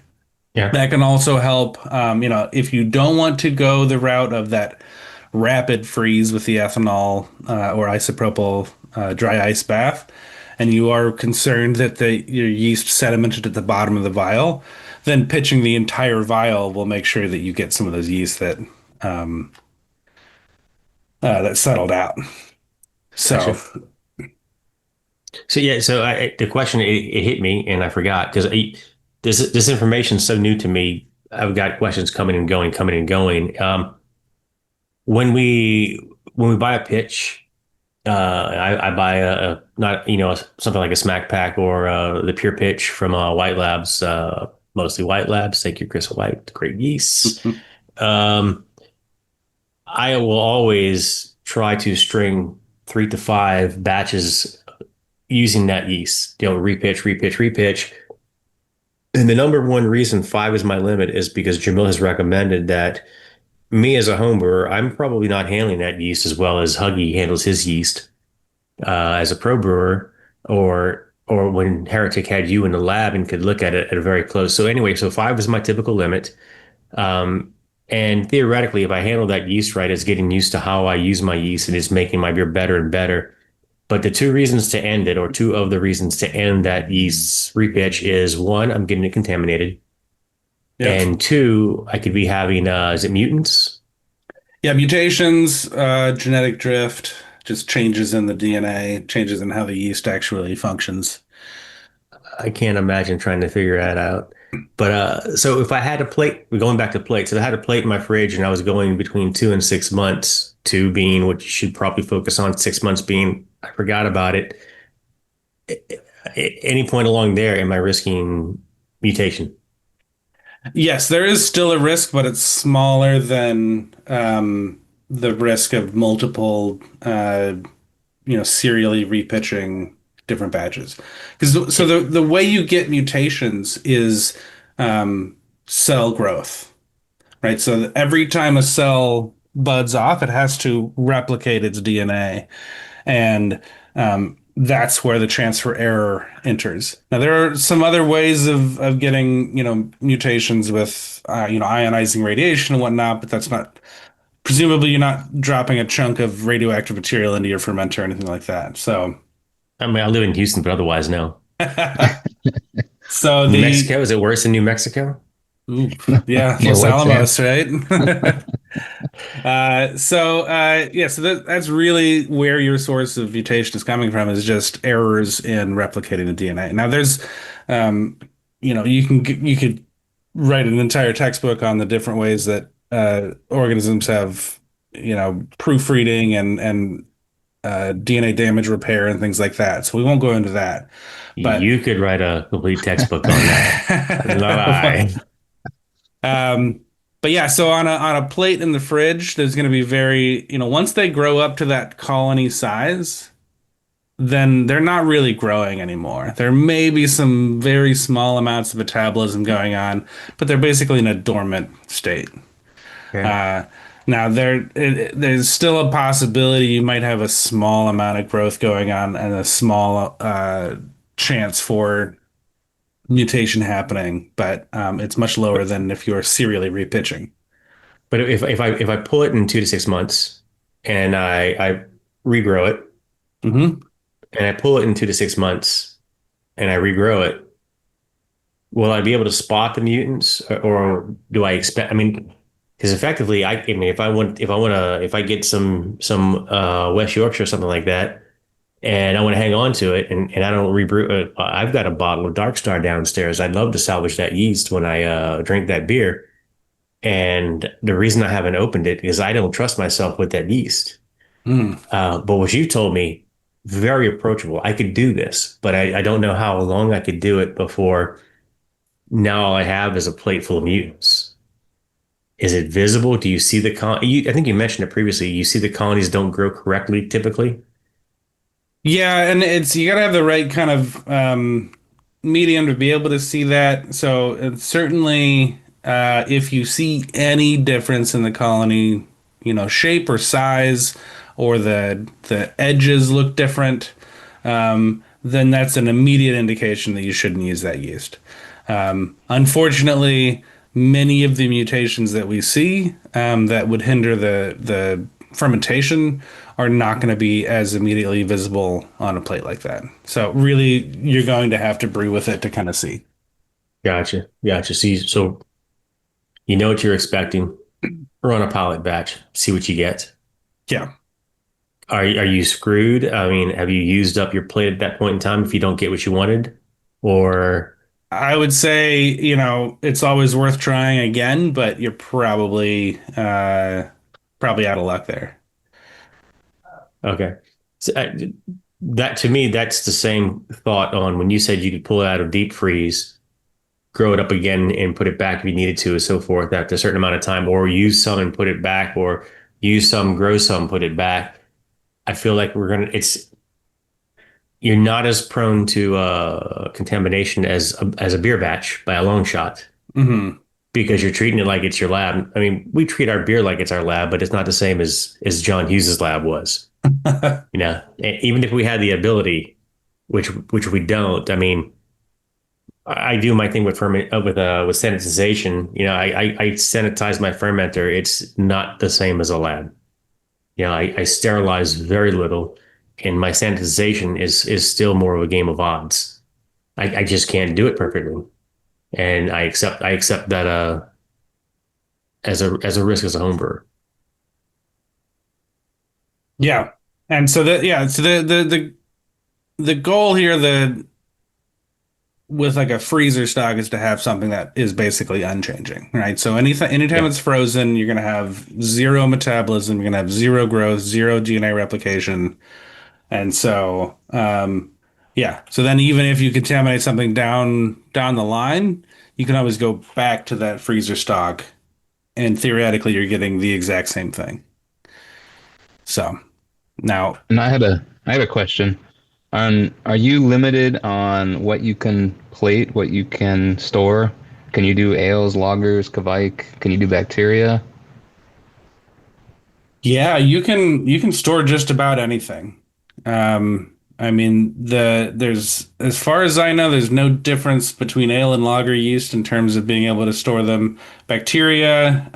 Yeah. That can also help, if you don't want to go the route of that rapid freeze with the ethanol or isopropyl dry ice bath, and you are concerned that your yeast sedimented at the bottom of the vial, then pitching the entire vial will make sure that you get some of those yeast that settled out. So. Gotcha. So yeah, the question it hit me and I forgot because this information is so new to me. I've got questions coming and going, coming and going. When we buy a pitch, I buy a not something like a smack pack or the pure pitch from White Labs, mostly White Labs. Thank you, Chris White, great yeast. I will always try to string 3 to 5 batches using that yeast, repitch. And the number one reason 5 is my limit is because Jamil has recommended that me as a home brewer, I'm probably not handling that yeast as well as Huggy handles his yeast as a pro brewer, or when Heretic had you in the lab and could look at it at a very close. So anyway, so 5 is my typical limit. And theoretically, if I handle that yeast right, it's getting used to how I use my yeast and it's making my beer better and better. But the two reasons to end it, or two of the reasons to end that yeast repitch, is one, I'm getting it contaminated. Yep. And two, I could be having, is it mutants? Yeah, mutations, genetic drift, just changes in the DNA, changes in how the yeast actually functions. I can't imagine trying to figure that out. But so if I had a plate, we're going back to plates. If I had a plate in my fridge and I was going between 2 and 6 months, 2 being what you should probably focus on, 6 months being I forgot about it. At any point along there, am I risking mutation? Yes, there is still a risk, but it's smaller than the risk of multiple, serially repitching different batches. Because so the way you get mutations is cell growth, right? So every time a cell buds off, it has to replicate its DNA, and that's where the transfer error enters. Now, there are some other ways of getting, mutations with, ionizing radiation and whatnot, but that's not, presumably you're not dropping a chunk of radioactive material into your fermenter or anything like that. So, I mean, I live in Houston, but otherwise, no. so New the, Mexico, is it worse than New Mexico? ooh, yeah, Yeah, Los what's there? Alamos, right? So that's really where your source of mutation is coming from, is just errors in replicating the DNA. Now there's, um, you could write an entire textbook on the different ways that organisms have, proofreading and DNA damage repair and things like that. So we won't go into that, but You could write a complete textbook on that. Not I. Um, but yeah, so on a plate in the fridge, there's going to be very, once they grow up to that colony size, then they're not really growing anymore. There may be some very small amounts of metabolism going on, but they're basically in a dormant state. Okay. Uh, Now there's still a possibility you might have a small amount of growth going on and a small chance for mutation happening, but it's much lower than if you're serially repitching. But if I pull it in 2 to 6 months and I regrow it Hmm. and I pull it in 2 to 6 months and I regrow it, will I be able to spot the mutants, or do I expect? I mean, because effectively, I mean, if I get some West Yorkshire or something like that, and I want to hang on to it, and I don't rebrew it, I've got a bottle of Dark Star downstairs. I'd love to salvage that yeast when I drink that beer. And the reason I haven't opened it is I don't trust myself with that yeast. Mm. But what you told me, very approachable. I could do this, but I don't know how long I could do it before now all I have is a plate full of mutants. Is it visible? Do you see I think you mentioned it previously. You see the colonies don't grow correctly typically. Yeah, and you gotta have the right kind of medium to be able to see that. So it's certainly, if you see any difference in the colony, shape or size, or the edges look different, then that's an immediate indication that you shouldn't use that yeast. Unfortunately, many of the mutations that we see that would hinder the fermentation are not going to be as immediately visible on a plate like that. So really, you're going to have to brew with it to kind of see. Gotcha. Gotcha. See, so you know what you're expecting. Run a pilot batch, see what you get. Yeah. Are you screwed? I mean, have you used up your plate at that point in time if you don't get what you wanted? Or I would say, it's always worth trying again, but you're probably out of luck there. okay. So, that to me, that's the same thought on when you said you could pull it out of deep freeze, grow it up again and put it back if you needed to, and so forth after a certain amount of time, or use some and put it back, or use some, grow some, put it back. I feel like you're not as prone to contamination as a beer batch by a long shot, Hmm. because you're treating it like it's your lab. I mean, we treat our beer like it's our lab, but it's not the same as John Hughes's lab was. Even if we had the ability, which we don't. I mean, I do my thing with with sanitization. I sanitize my fermenter. It's not the same as a lab. I sterilize very little, and my sanitization is still more of a game of odds. I just can't do it perfectly, and I accept that as a risk as a home brewer. Yeah. And so the goal here, with like a freezer stock, is to have something that is basically unchanging, right? So anytime Yeah, it's frozen, you're going to have zero metabolism, you're going to have zero growth, zero DNA replication. And so, yeah. So then even if you contaminate something down the line, you can always go back to that freezer stock, and theoretically, you're getting the exact same thing. So now, And I had a question. Are you limited on what you can plate, what you can store? Can you do ales, lagers, kveik? Can you do bacteria? yeah, you can store just about anything. I mean, there's as far as I know, there's no difference between ale and lager yeast in terms of being able to store them. Bacteria,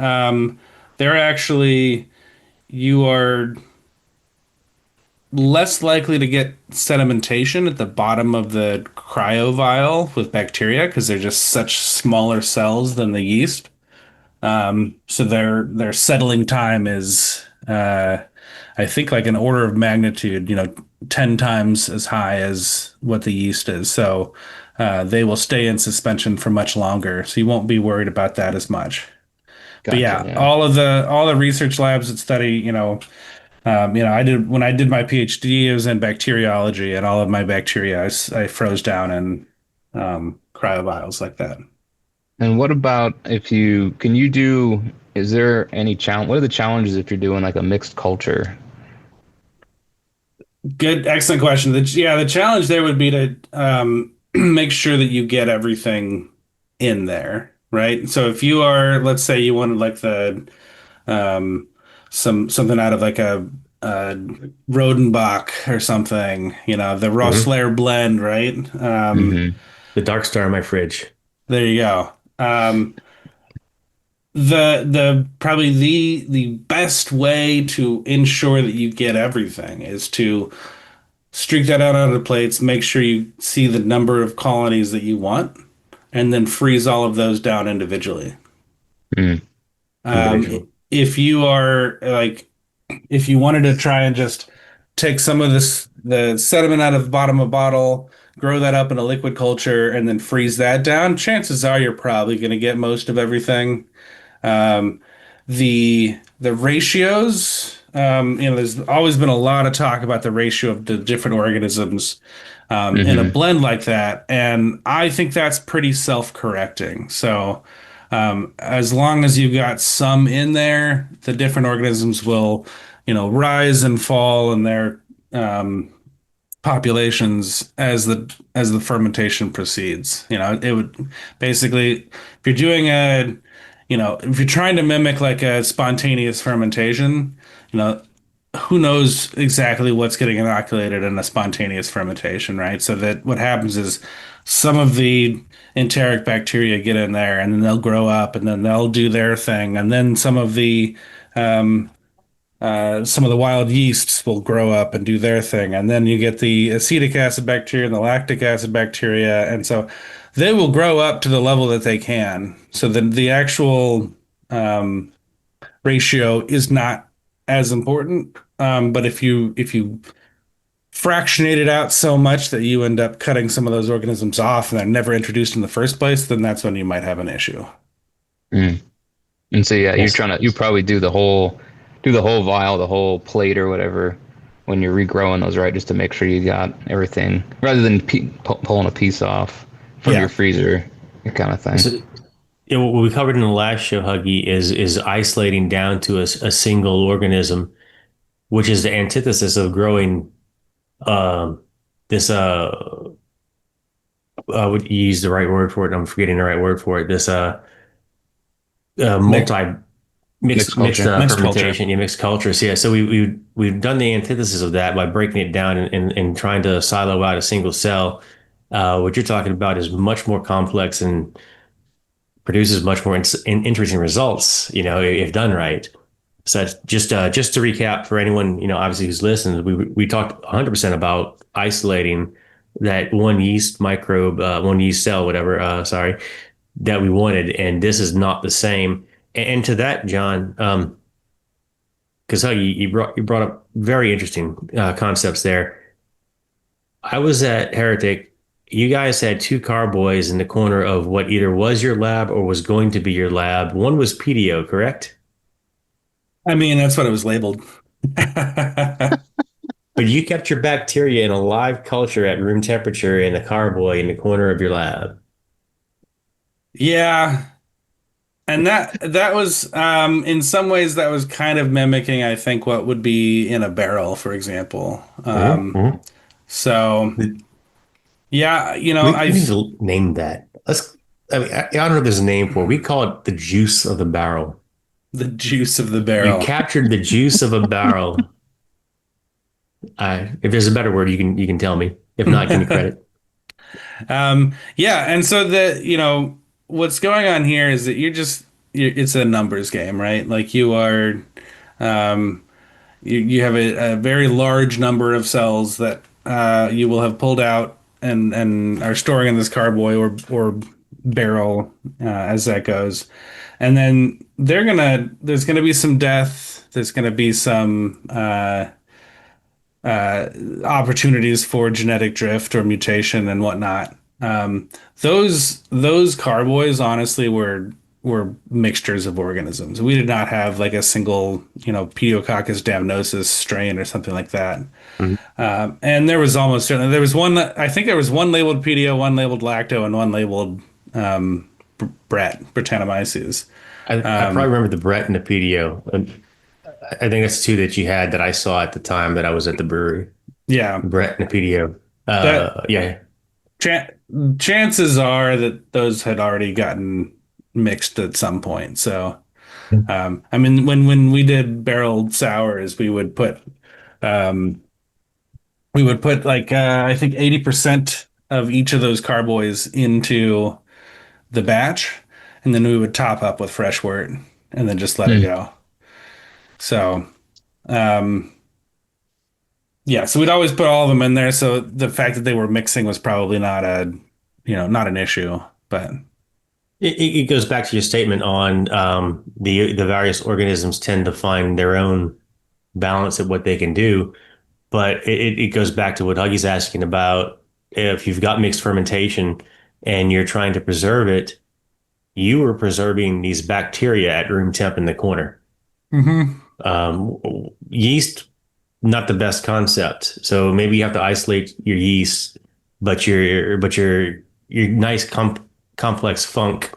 they're actually you are less likely to get sedimentation at the bottom of the cryo vial with bacteria because they're just such smaller cells than the yeast. So their settling time is, I think, like an order of magnitude, 10 times as high as what the yeast is. So they will stay in suspension for much longer. So you won't be worried about that as much. But Gotcha. yeah, Yeah. all the research labs that study, I did when I did my PhD, it was in bacteriology, and all of my bacteria I froze down in cryovials like that. And what about if you can you do? Is there any challenge? What are the challenges if you're doing like a mixed culture? Good, excellent question. The challenge there would be to make sure that you get everything in there, right? So if you are, let's say you wanted like the um, something out of like a Rodenbach or something, the Hmm. Rosslayer blend, right? Hmm. The Dark Star in my fridge. There you go. The probably the best way to ensure that you get everything is to streak that out onto the plates, make sure you see the number of colonies that you want, and then freeze all of those down individually. Mm. Um, Individually. if you are like, if you wanted to try and just take some of the sediment out of the bottom of a bottle, grow that up in a liquid culture, and then freeze that down, chances are you're probably going to get most of everything. Um, the ratios, there's always been a lot of talk about the ratio of the different organisms in a Hmm. blend like that, and I think that's pretty self-correcting. So as long as you've got some in there, the different organisms will, rise and fall in their populations as the fermentation proceeds. It would basically, if you're doing if you're trying to mimic like a spontaneous fermentation, you know, who knows exactly what's getting inoculated in a spontaneous fermentation, right? So that what happens is some of the enteric bacteria get in there and then they'll grow up and then they'll do their thing. And then um, some of the wild yeasts will grow up and do their thing. And then you get the acetic acid bacteria and the lactic acid bacteria. And so they will grow up to the level that they can. So the actual um, ratio is not as important. But if you fractionate it out so much that you end up cutting some of those organisms off and they're never introduced in the first place, then that's when you might have an issue. Mm. And so yeah, Yes. you probably do the whole vial, the whole plate or whatever when you're regrowing those, right? Just to make sure you got everything rather than pulling a piece off from your Yeah. freezer, that kind of thing. So, yeah, what we covered in the last show, Huggy, is isolating down to a single organism, which is the antithesis of growing this would you use the right word for it? I'm forgetting the right word for it. This Mix, multi Mixed mixed culture. mixed culture. fermentation, yeah, mixed cultures. Yeah, so we've done the antithesis of that by breaking it down and trying to silo out a single cell. What you're talking about is much more complex and produces much more interesting results. If done right. So just to recap for anyone obviously who's listened, we talked 100% about isolating that one yeast microbe, one yeast cell, whatever. Sorry, that we wanted, and this is not the same. And to that, John, because you brought up very interesting concepts there. I was at Heretic. You guys had two carboys in the corner of what either was your lab or was going to be your lab. One was PDO, correct? I mean, that's what it was labeled. But you kept your bacteria in a live culture at room temperature in the carboy in the corner of your lab. Yeah. And that was in some ways that was kind of mimicking, I think, what would be in a barrel, for example. Mhm. So yeah, We need to name that. Let's. I mean, I don't know if there's a name for it. We call it the juice of the barrel. the juice of the You barrel. captured the juice of a barrel. If there's a better word, you can tell me. If not, give me credit. Yeah, and so what's going on here is that it's a numbers game, right? Like um, you have a very large number of cells that you will have pulled out and are storing in this carboy or barrel as that goes, and then there's gonna be some death. There's gonna be some opportunities for genetic drift or mutation and whatnot. Those carboys honestly were mixtures of organisms. We did not have like a single, Pediococcus damnosus strain or something like that. Mhm. And there was almost certainly there was one. I think there was one labeled pedio, one labeled lacto, and one labeled Brettanomyces. I probably remember the Brett and the PDO. I think that's two that you had that I saw at the time that I was at the brewery. Yeah, Brett and the PDO. that Yeah. Chan chances are that those had already gotten mixed at some point. So, I mean, when we did barreled sours, um, we would put like I think 80% of each of those carboys into the batch, and then we would top up with fresh wort and then just let it Hmm. go. So, um, yeah, so we'd always put all of them in there. So the fact that they were mixing was probably not an issue, but. It goes back to your statement on the various organisms tend to find their own balance at what they can do. But it goes back to what Huggy's asking about. If you've got mixed fermentation and you're trying to preserve it, you are preserving these bacteria at room temp in the corner. Mhm. Um, Yeast, not the best concept. So maybe you have to isolate your yeast, but your nice complex funk,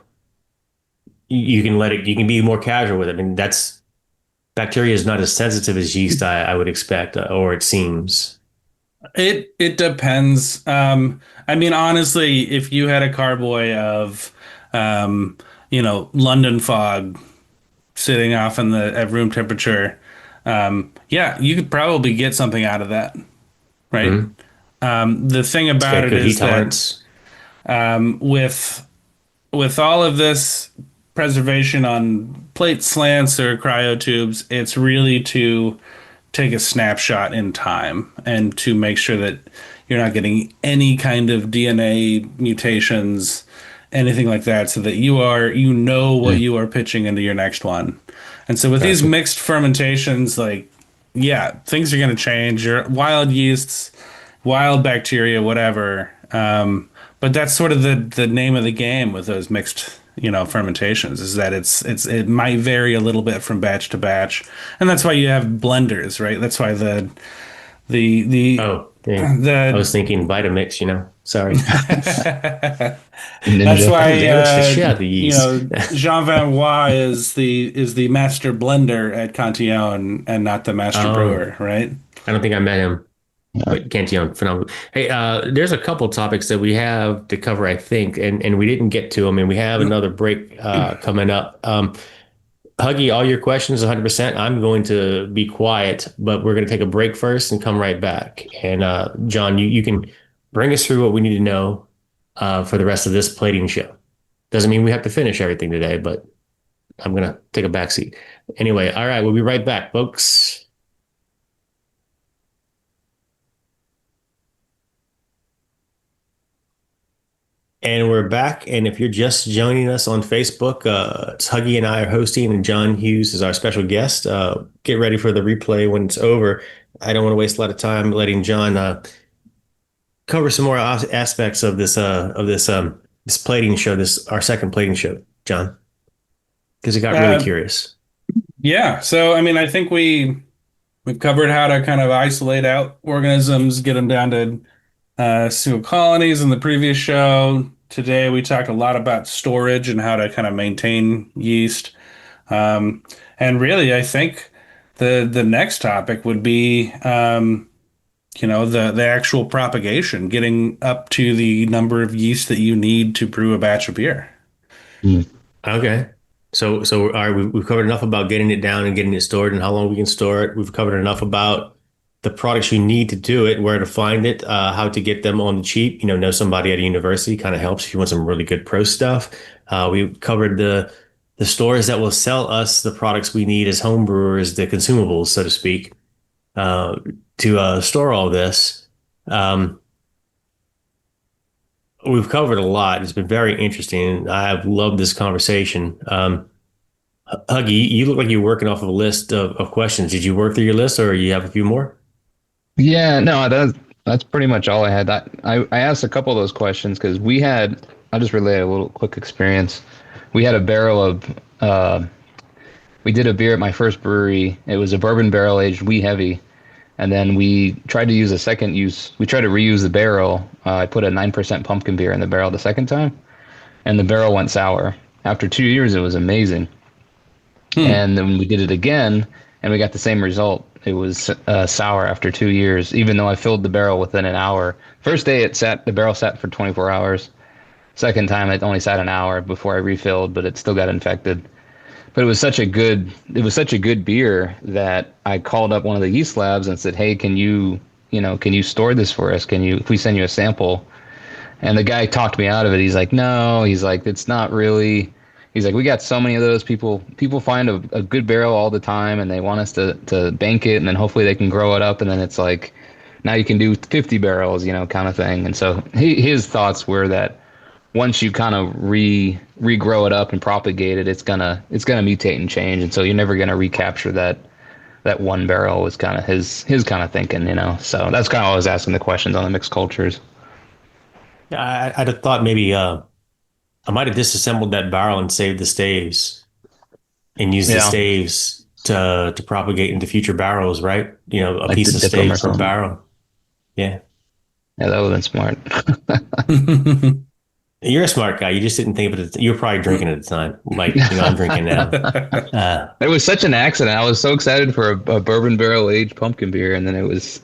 you can let it. You can be more casual with it. I mean, that's bacteria is not as sensitive as yeast. I would expect, or it seems. It depends. I mean, honestly, if you had a carboy of, London fog sitting off in the at room temperature, yeah, you could probably get something out of that, right? Mhm. The thing It's about got it good heat is that tolerance. with all of this preservation on plate slants or cryotubes, it's really to take a snapshot in time and to make sure that you're not getting any kind of DNA mutations, anything like that, so that you know what Hmm. you are pitching into your next one. And so with these Gotcha. mixed fermentations, like, yeah, things are going to change. Your wild yeasts, wild bacteria, whatever. But that's sort of the name of the game with those mixed, fermentations is that it might vary a little bit from batch to batch, and that's why you have blenders, right? That's why the Oh, dang. I the was thinking Vitamix. Sorry. that's Ninja. That would why damage the shit out of the yeast. Jean Van Roy is the master blender at Cantillon and not the master Oh, brewer, right? I don't think I met him. Yeah. But Cantillon, phenomenal. Hey, there's a couple topics that we have to cover, I think, and we didn't get to them, and we have another break coming up. Huggy, all your questions 100%. I'm going to be quiet, but we're going to take a break first and come right back. And John, you can bring us through what we need to know for the rest of this plating show. Doesn't mean we have to finish everything today, but I'm going to take a back seat. Anyway, all right, we'll be right back, folks. And we're back. And if you're just joining us on Facebook, it's Huggy and I are hosting, and John Hughes is our special guest. Get ready for the replay when it's over. I don't want to waste a lot of time letting John cover some more aspects of this plating show, this our second plating show, John, because it got really Uh, curious. yeah. So I mean, I think we've covered how to kind of isolate out organisms, get them down to single colonies in the previous show. today we talked a lot about storage and how to kind of maintain yeast. And really, I think the next topic would be the actual propagation, getting up to the number of yeast that you need to brew a batch of beer. Okay. So all right, we've covered enough about getting it down and getting it stored and how long we can store it. We've covered enough about the products you need to do it, where to find it, how to get them on the cheap. Know somebody at a university kind of helps if you want some really good pro stuff. We covered the stores that will sell us the products we need as home brewers, the consumables, so to speak, to store all this. We've covered a lot. It's been very interesting. I've loved this conversation. Huggy, you look like you're working off of a list of questions. Did you work through your list, or you have a few more? Yeah, no, that's pretty much all I had. I asked a couple of those questions because I'll just relay a little quick experience. We had a barrel of, we did a beer at my first brewery. It was a bourbon barrel aged wee heavy. And then we tried to use we tried to reuse the barrel. I put a 9% pumpkin beer in the barrel the second time, and the barrel went sour. After 2 years, it was amazing. And then we did it again, and we got the same result. It was sour after 2 years, even though I filled the barrel within an hour. First day, the barrel sat for 24 hours. Second time, it only sat an hour before I refilled, but it still got infected. But it was such a good beer that I called up one of the yeast labs and said, "Hey, can you store this for us? If we send you a sample?" And the guy talked me out of it. He's like, "No," he's like, "it's not really." He's like, "We got so many of those people find a good barrel all the time, and they want us to bank it, and then hopefully they can grow it up, and then it's like, now you can do 50 barrels, kind of thing." And so his thoughts were that once you kind of regrow it up and propagate it, it's gonna mutate and change, and so you're never gonna recapture that one barrel. Was kind of his kind of thinking, So that's kind of why I was asking the questions on the mixed cultures. Yeah, I'd have thought maybe I might have disassembled that barrel and saved the staves and used the staves to propagate into future barrels, right? A Like piece of dip 'em or stave per something. barrel. Yeah. Yeah, that would have been smart. You're a smart guy. You just didn't think of it. You were probably drinking at the time. Like, I'm drinking now. It was such an accident. I was so excited for a bourbon barrel aged pumpkin beer, and then it was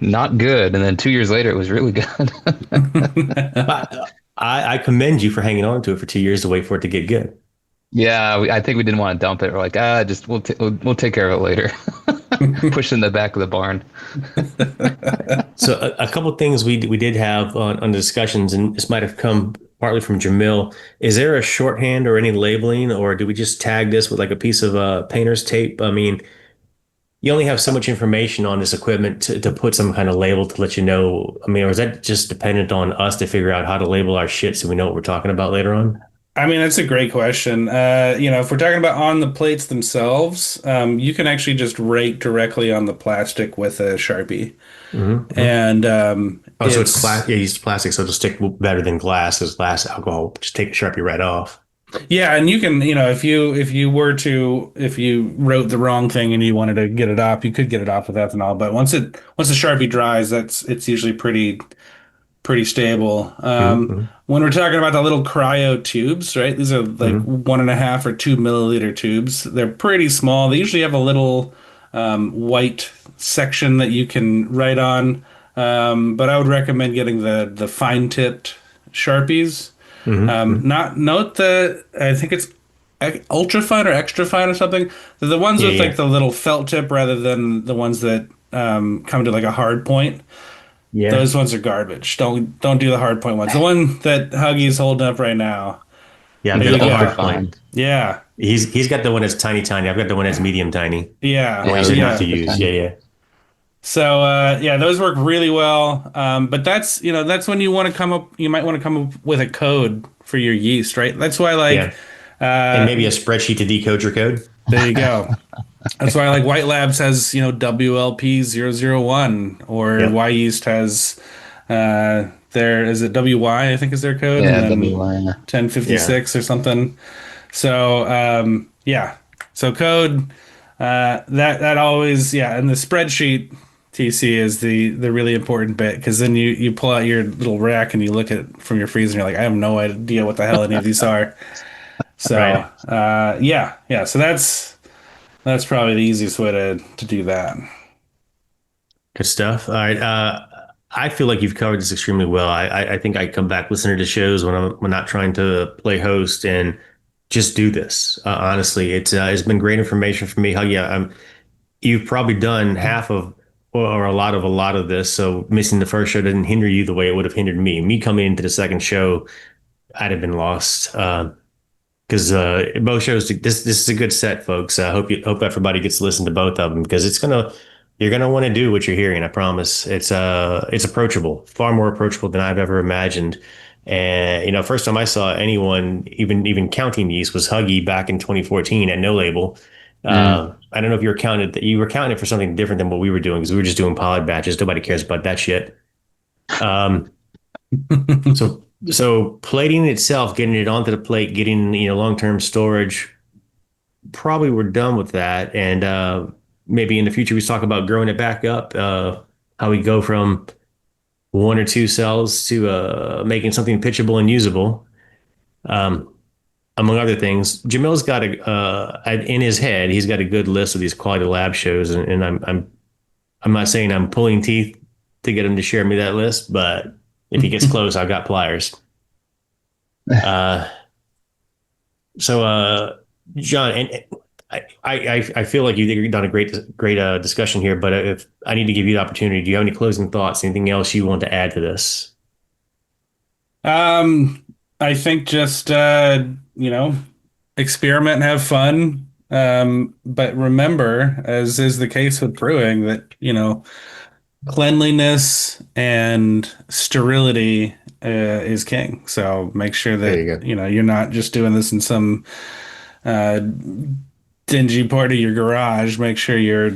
not good. And then 2 years later, it was really good. I commend you for hanging on to it for 2 years to wait for it to get good. Yeah, I think we didn't want to dump it. We're like, we'll take care of it later. Push in the back of the barn. So a couple of things we did have on discussions, and this might have come partly from Jamil. Is there a shorthand or any labeling, or do we just tag this with like a piece of painter's tape? I mean, you only have so much information on this equipment to put some kind of label to let you know. I mean, or is that just dependent on us to figure out how to label our shit so we know what we're talking about later on? I mean, that's a great question. If we're talking about on the plates themselves, you can actually just rate directly on the plastic with a Sharpie. Mm-hmm. And so it's you used plastic, so it'll stick better than glass. As glass alcohol, just take a Sharpie right off. Yeah, and you can, if you wrote the wrong thing and you wanted to get it off, you could get it off with ethanol. But once the Sharpie dries, it's usually pretty stable. When we're talking about the little cryo tubes, right? These are like 1.5 or 2 milliliter tubes. They're pretty small. They usually have a little white section that you can write on. But I would recommend getting the fine tipped Sharpies. I think it's ultra fine or extra fine or something. They're the ones with like the little felt tip rather than the ones that come to like a hard point. Yeah. Those ones are garbage. Don't do the hard point ones. The one that Huggy's holding up right now. Yeah, I've got the hard point. Yeah. He's got the one that's tiny. I've got the one that's medium tiny. Yeah. Or easy enough to use. Yeah. So those work really well. But that's when you might want to come up with a code for your yeast, right? That's why and maybe a spreadsheet to decode your code. There you go. That's why White Labs has, WLP001 or Y Yeast has is it WY, I think is their code? Yeah, and then WY. 1056 or something. So so code that always and the spreadsheet TC is the really important bit, because then you pull out your little rack and you look at from your freezer and you're like, I have no idea what the hell any of these are. So Right. yeah. So that's probably the easiest way to do that. Good stuff. All right. I feel like you've covered this extremely well. I think I come back listening to shows when not trying to play host and just do this. Honestly, it's been great information for me. How you've probably done half of or a lot of this. So missing the first show didn't hinder you the way it would have hindered me. Me coming into the second show, I'd have been lost. Because both shows, this is a good set, folks. I hope everybody gets to listen to both of them, because you're gonna want to do what you're hearing. I promise. It's approachable, far more approachable than I've ever imagined. And first time I saw anyone even counting Yeast was Huggy back in 2014 at No Label. I don't know if you were counting it for something different than what we were doing, because we were just doing pod batches. Nobody cares about that shit. So plating itself, getting it onto the plate, getting long-term storage, probably we're done with that. And maybe in the future we talk about growing it back up, how we go from 1 or 2 cells to making something pitchable and usable. Among other things, Jamil's got in his head, he's got a good list of these quality lab shows, and I'm not saying I'm pulling teeth to get him to share me that list, but if he gets close, I've got pliers. John, and I feel like you've done a great discussion here, but if I need to give you the opportunity, do you have any closing thoughts? Anything else you want to add to this? I think just experiment and have fun. But remember, as is the case with brewing, that cleanliness and sterility is king. So make sure that you're not just doing this in some dingy part of your garage. Make sure you're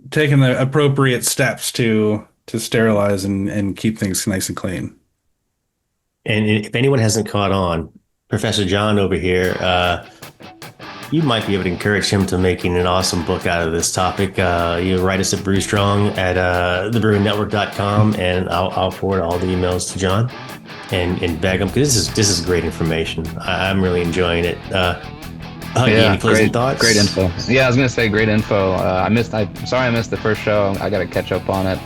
taking the appropriate steps to sterilize and keep things nice and clean. And if anyone hasn't caught on, Professor John over here, you might be able to encourage him to making an awesome book out of this topic. You write us at Brew Strong at thebrewingnetwork.com, and I'll forward all the emails to John and beg him, because this is great information. I'm really enjoying it. Any closing thoughts? Great info. Yeah, I was gonna say great info. I'm sorry I missed the first show. I got to catch up on it.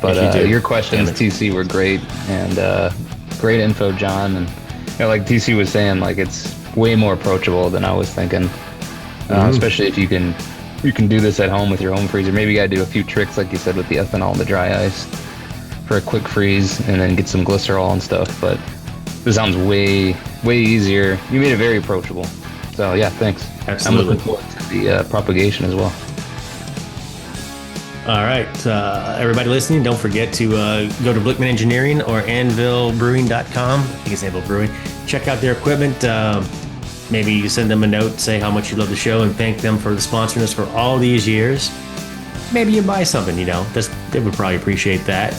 But your questions, TC, were great, and great info, John. And like TC was saying, like it's way more approachable than I was thinking. Especially if you can do this at home with your home freezer. Maybe you got to do a few tricks, like you said, with the ethanol and the dry ice for a quick freeze, and then get some glycerol and stuff. But this sounds way easier. You made it very approachable. So yeah, thanks. Absolutely. I'm looking forward to the propagation as well. All right, everybody listening, don't forget to go to Blickman Engineering or AnvilBrewing.com. I think it's Anvil Brewing. Check out their equipment. Maybe you send them a note, say how much you love the show, and thank them for sponsoring us for all these years. Maybe you buy something, they would probably appreciate that.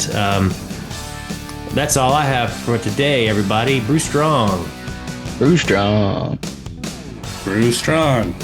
That's all I have for today, everybody. Brew strong. Brew strong. Brew strong.